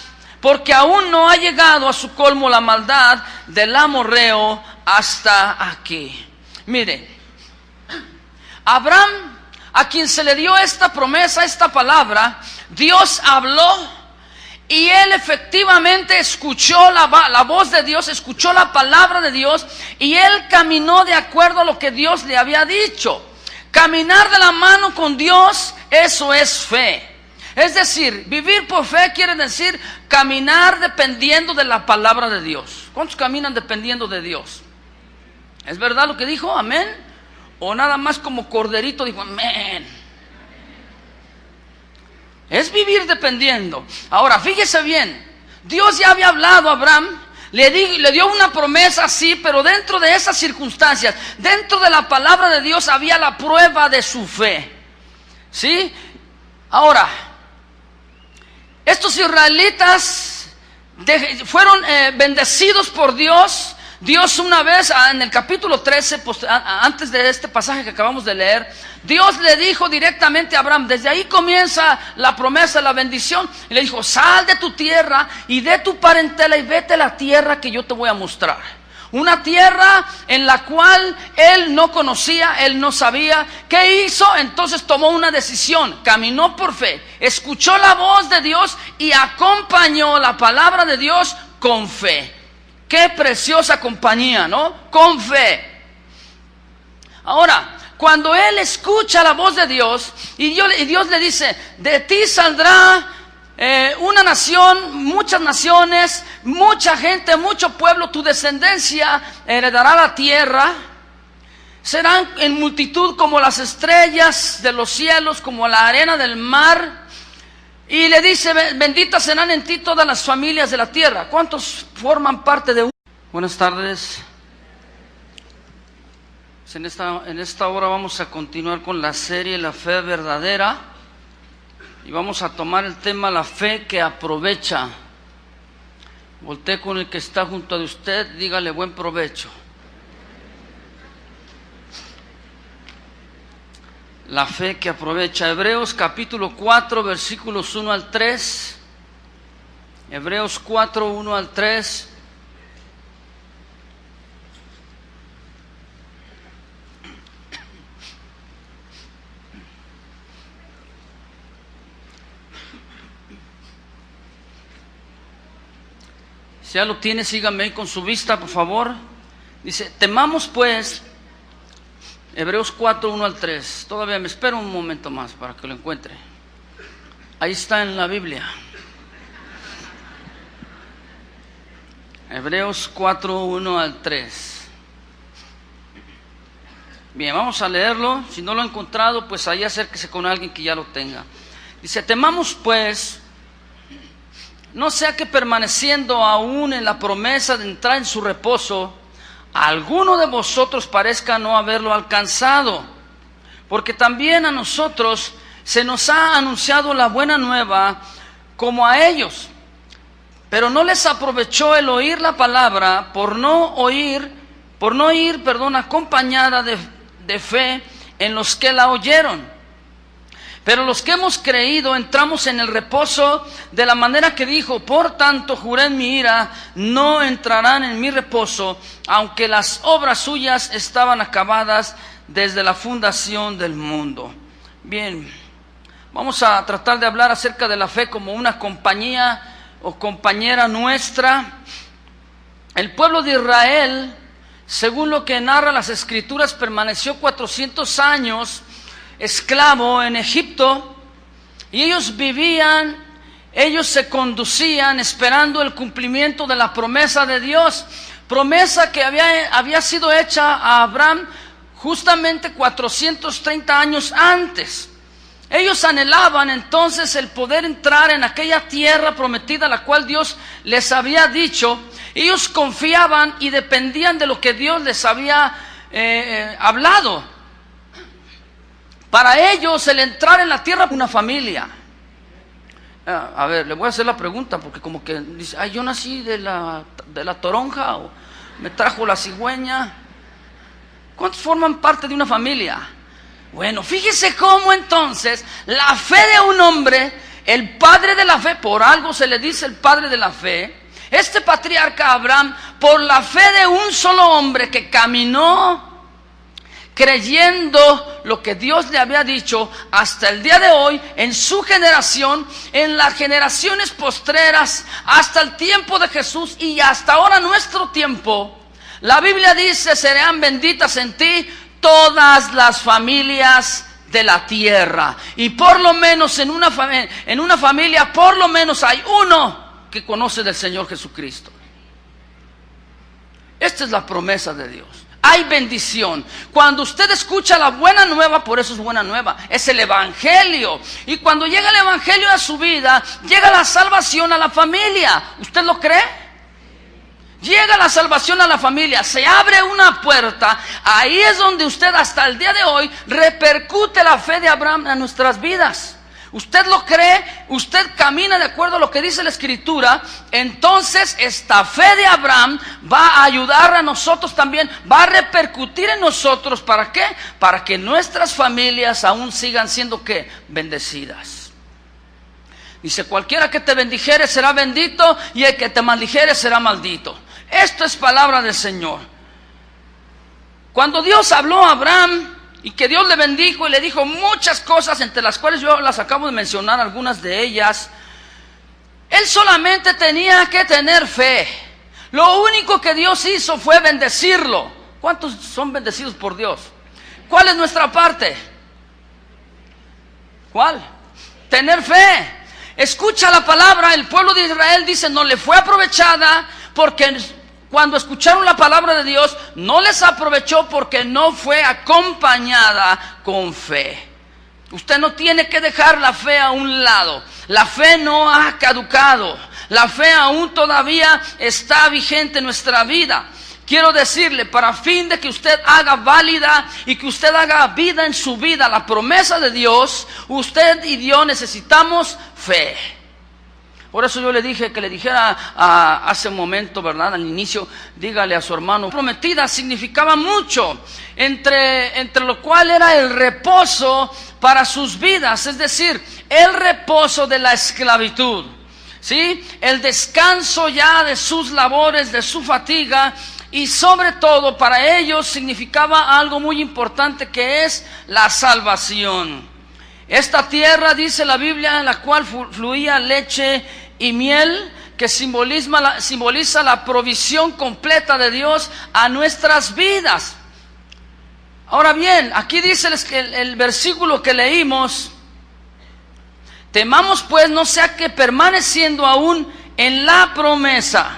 porque aún no ha llegado a su colmo la maldad del amorreo hasta aquí. Mire, Abraham, a quien se le dio esta promesa, esta palabra, Dios habló. Y él efectivamente escuchó la voz de Dios, escuchó la palabra de Dios, y él caminó de acuerdo a lo que Dios le había dicho. Caminar de la mano con Dios, eso es fe. Es decir, vivir por fe quiere decir caminar dependiendo de la palabra de Dios. ¿Cuántos caminan dependiendo de Dios? ¿Es verdad lo que dijo? ¿Amén? ¿O nada más como corderito dijo amén? Es vivir dependiendo. Ahora, fíjese bien, Dios ya había hablado a Abraham, le dio una promesa, sí, pero dentro de esas circunstancias, dentro de la palabra de Dios había la prueba de su fe. ¿Sí? Ahora, estos israelitas fueron bendecidos por Dios. Dios una vez, en el capítulo 13, antes de este pasaje que acabamos de leer, Dios le dijo directamente a Abraham, desde ahí comienza la promesa, la bendición, y le dijo, sal de tu tierra y de tu parentela y vete a la tierra que yo te voy a mostrar. Una tierra en la cual él no conocía, él no sabía. ¿Qué hizo? Entonces tomó una decisión, caminó por fe, escuchó la voz de Dios y acompañó la palabra de Dios con fe. Qué preciosa compañía, ¿no? Con fe. Ahora, cuando él escucha la voz de Dios y Dios le dice, de ti saldrá una nación, muchas naciones, mucha gente, mucho pueblo, tu descendencia heredará la tierra, serán en multitud como las estrellas de los cielos, como la arena del mar. Y le dice, benditas serán en ti todas las familias de la tierra. ¿Cuántos forman parte de un? Buenas tardes. En esta hora vamos a continuar con la serie La Fe Verdadera. Y vamos a tomar el tema La Fe que aprovecha. Voltee con el que está junto a usted, dígale buen provecho. La fe que aprovecha. Hebreos capítulo 4, versículos 1 al 3. Hebreos 4, 1 al 3. Si ya lo tiene, sígame ahí con su vista, por favor. Dice, temamos pues, Hebreos 4, 1 al 3. Todavía me espero un momento más para que lo encuentre. Ahí está en la Biblia. Hebreos 4, 1 al 3. Bien, vamos a leerlo. Si no lo ha encontrado, pues ahí acérquese con alguien que ya lo tenga. Dice, temamos pues, no sea que permaneciendo aún en la promesa de entrar en su reposo, alguno de vosotros parezca no haberlo alcanzado, porque también a nosotros se nos ha anunciado la buena nueva como a ellos, pero no les aprovechó el oír la palabra por no ir, acompañada de fe en los que la oyeron. Pero los que hemos creído entramos en el reposo de la manera que dijo: por tanto juré en mi ira, no entrarán en mi reposo, aunque las obras suyas estaban acabadas desde la fundación del mundo. Bien, vamos a tratar de hablar acerca de la fe como una compañía o compañera nuestra. El pueblo de Israel, según lo que narra las Escrituras, permaneció 400 años esclavo en Egipto, y ellos se conducían esperando el cumplimiento de la promesa de Dios, promesa que había sido hecha a Abraham justamente 430 años antes. Ellos anhelaban entonces el poder entrar en aquella tierra prometida, la cual Dios les había dicho. Ellos confiaban y dependían de lo que Dios les había hablado. Para ellos el entrar en la tierra, una familia. A ver, le voy a hacer la pregunta, porque como que dice: ay, yo nací de la toronja, o me trajo la cigüeña. ¿Cuántos forman parte de una familia? Bueno, fíjese cómo entonces la fe de un hombre, el padre de la fe, por algo se le dice el padre de la fe, este patriarca Abraham, por la fe de un solo hombre que caminó creyendo lo que Dios le había dicho, hasta el día de hoy, en su generación, en las generaciones postreras, hasta el tiempo de Jesús y hasta ahora nuestro tiempo, la Biblia dice: serán benditas en ti todas las familias de la tierra. Y por lo menos en una familia, por lo menos hay uno que conoce del Señor Jesucristo. Esta es la promesa de Dios. Hay bendición. Cuando usted escucha la buena nueva, por eso es buena nueva, es el Evangelio. Y cuando llega el Evangelio a su vida, llega la salvación a la familia. ¿Usted lo cree? Llega la salvación a la familia, se abre una puerta. Ahí es donde usted hasta el día de hoy repercute la fe de Abraham en nuestras vidas. ¿Usted lo cree? ¿Usted camina de acuerdo a lo que dice la Escritura? Entonces esta fe de Abraham va a ayudar a nosotros también, va a repercutir en nosotros. ¿Para qué? Para que nuestras familias aún sigan siendo ¿qué? Bendecidas. Dice: cualquiera que te bendijere será bendito, y el que te maldijere será maldito. Esto es palabra del Señor. Cuando Dios habló a Abraham y que Dios le bendijo y le dijo muchas cosas, entre las cuales yo las acabo de mencionar, algunas de ellas, él solamente tenía que tener fe. Lo único que Dios hizo fue bendecirlo. ¿Cuántos son bendecidos por Dios? ¿Cuál es nuestra parte? ¿Cuál? Tener fe. Escucha la palabra. El pueblo de Israel dice: no le fue aprovechada, porque cuando escucharon la palabra de Dios, no les aprovechó porque no fue acompañada con fe. Usted no tiene que dejar la fe a un lado. La fe no ha caducado. La fe aún todavía está vigente en nuestra vida. Quiero decirle, para fin de que usted haga válida y que usted haga vida en su vida la promesa de Dios, usted y Dios necesitamos fe. Por eso yo le dije que le dijera hace un momento, ¿verdad? Al inicio, dígale a su hermano: prometida significaba mucho, entre lo cual era el reposo para sus vidas, es decir, el reposo de la esclavitud, ¿sí? El descanso ya de sus labores, de su fatiga, y sobre todo para ellos significaba algo muy importante, que es la salvación. Esta tierra, dice la Biblia, en la cual fluía leche y miel, que simboliza la provisión completa de Dios a nuestras vidas. Ahora bien, aquí dice el versículo que leímos: temamos pues no sea que permaneciendo aún en la promesa,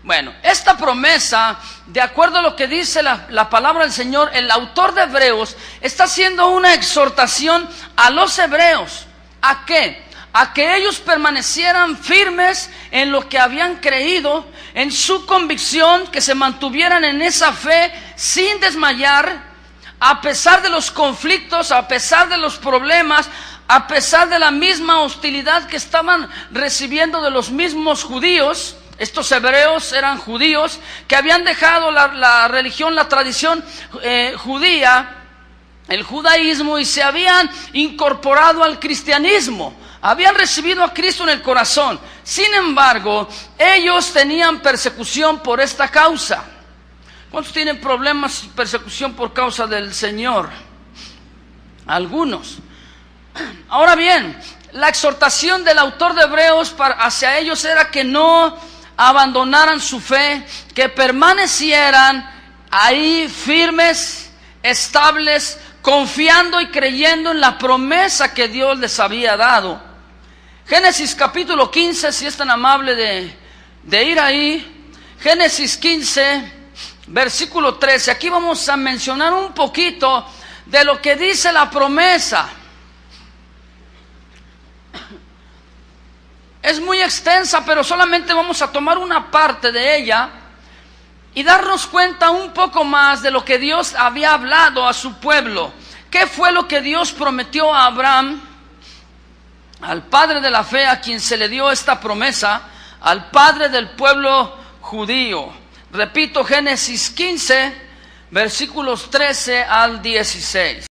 Bueno, esta promesa, de acuerdo a lo que dice la palabra del Señor, el autor de Hebreos está haciendo una exhortación a los hebreos. ¿A qué? A que ellos permanecieran firmes en lo que habían creído, en su convicción, que se mantuvieran en esa fe sin desmayar, a pesar de los conflictos, a pesar de los problemas, a pesar de la misma hostilidad que estaban recibiendo de los mismos judíos. Estos hebreos eran judíos que habían dejado la religión, la tradición judía, el judaísmo, y se habían incorporado al cristianismo. Habían recibido a Cristo en el corazón. Sin embargo, ellos tenían persecución por esta causa. ¿Cuántos tienen problemas y persecución por causa del Señor? Algunos. Ahora bien, la exhortación del autor de Hebreos hacia ellos era que no abandonaran su fe, que permanecieran ahí firmes, estables, confiando y creyendo en la promesa que Dios les había dado. Génesis capítulo 15, si es tan amable de ir ahí. Génesis 15, versículo 13. Aquí vamos a mencionar un poquito de lo que dice la promesa. Es muy extensa, pero solamente vamos a tomar una parte de ella y darnos cuenta un poco más de lo que Dios había hablado a su pueblo. ¿Qué fue lo que Dios prometió a Abraham, al padre de la fe, a quien se le dio esta promesa, al padre del pueblo judío? Repito, Génesis 15, versículos 13 al 16.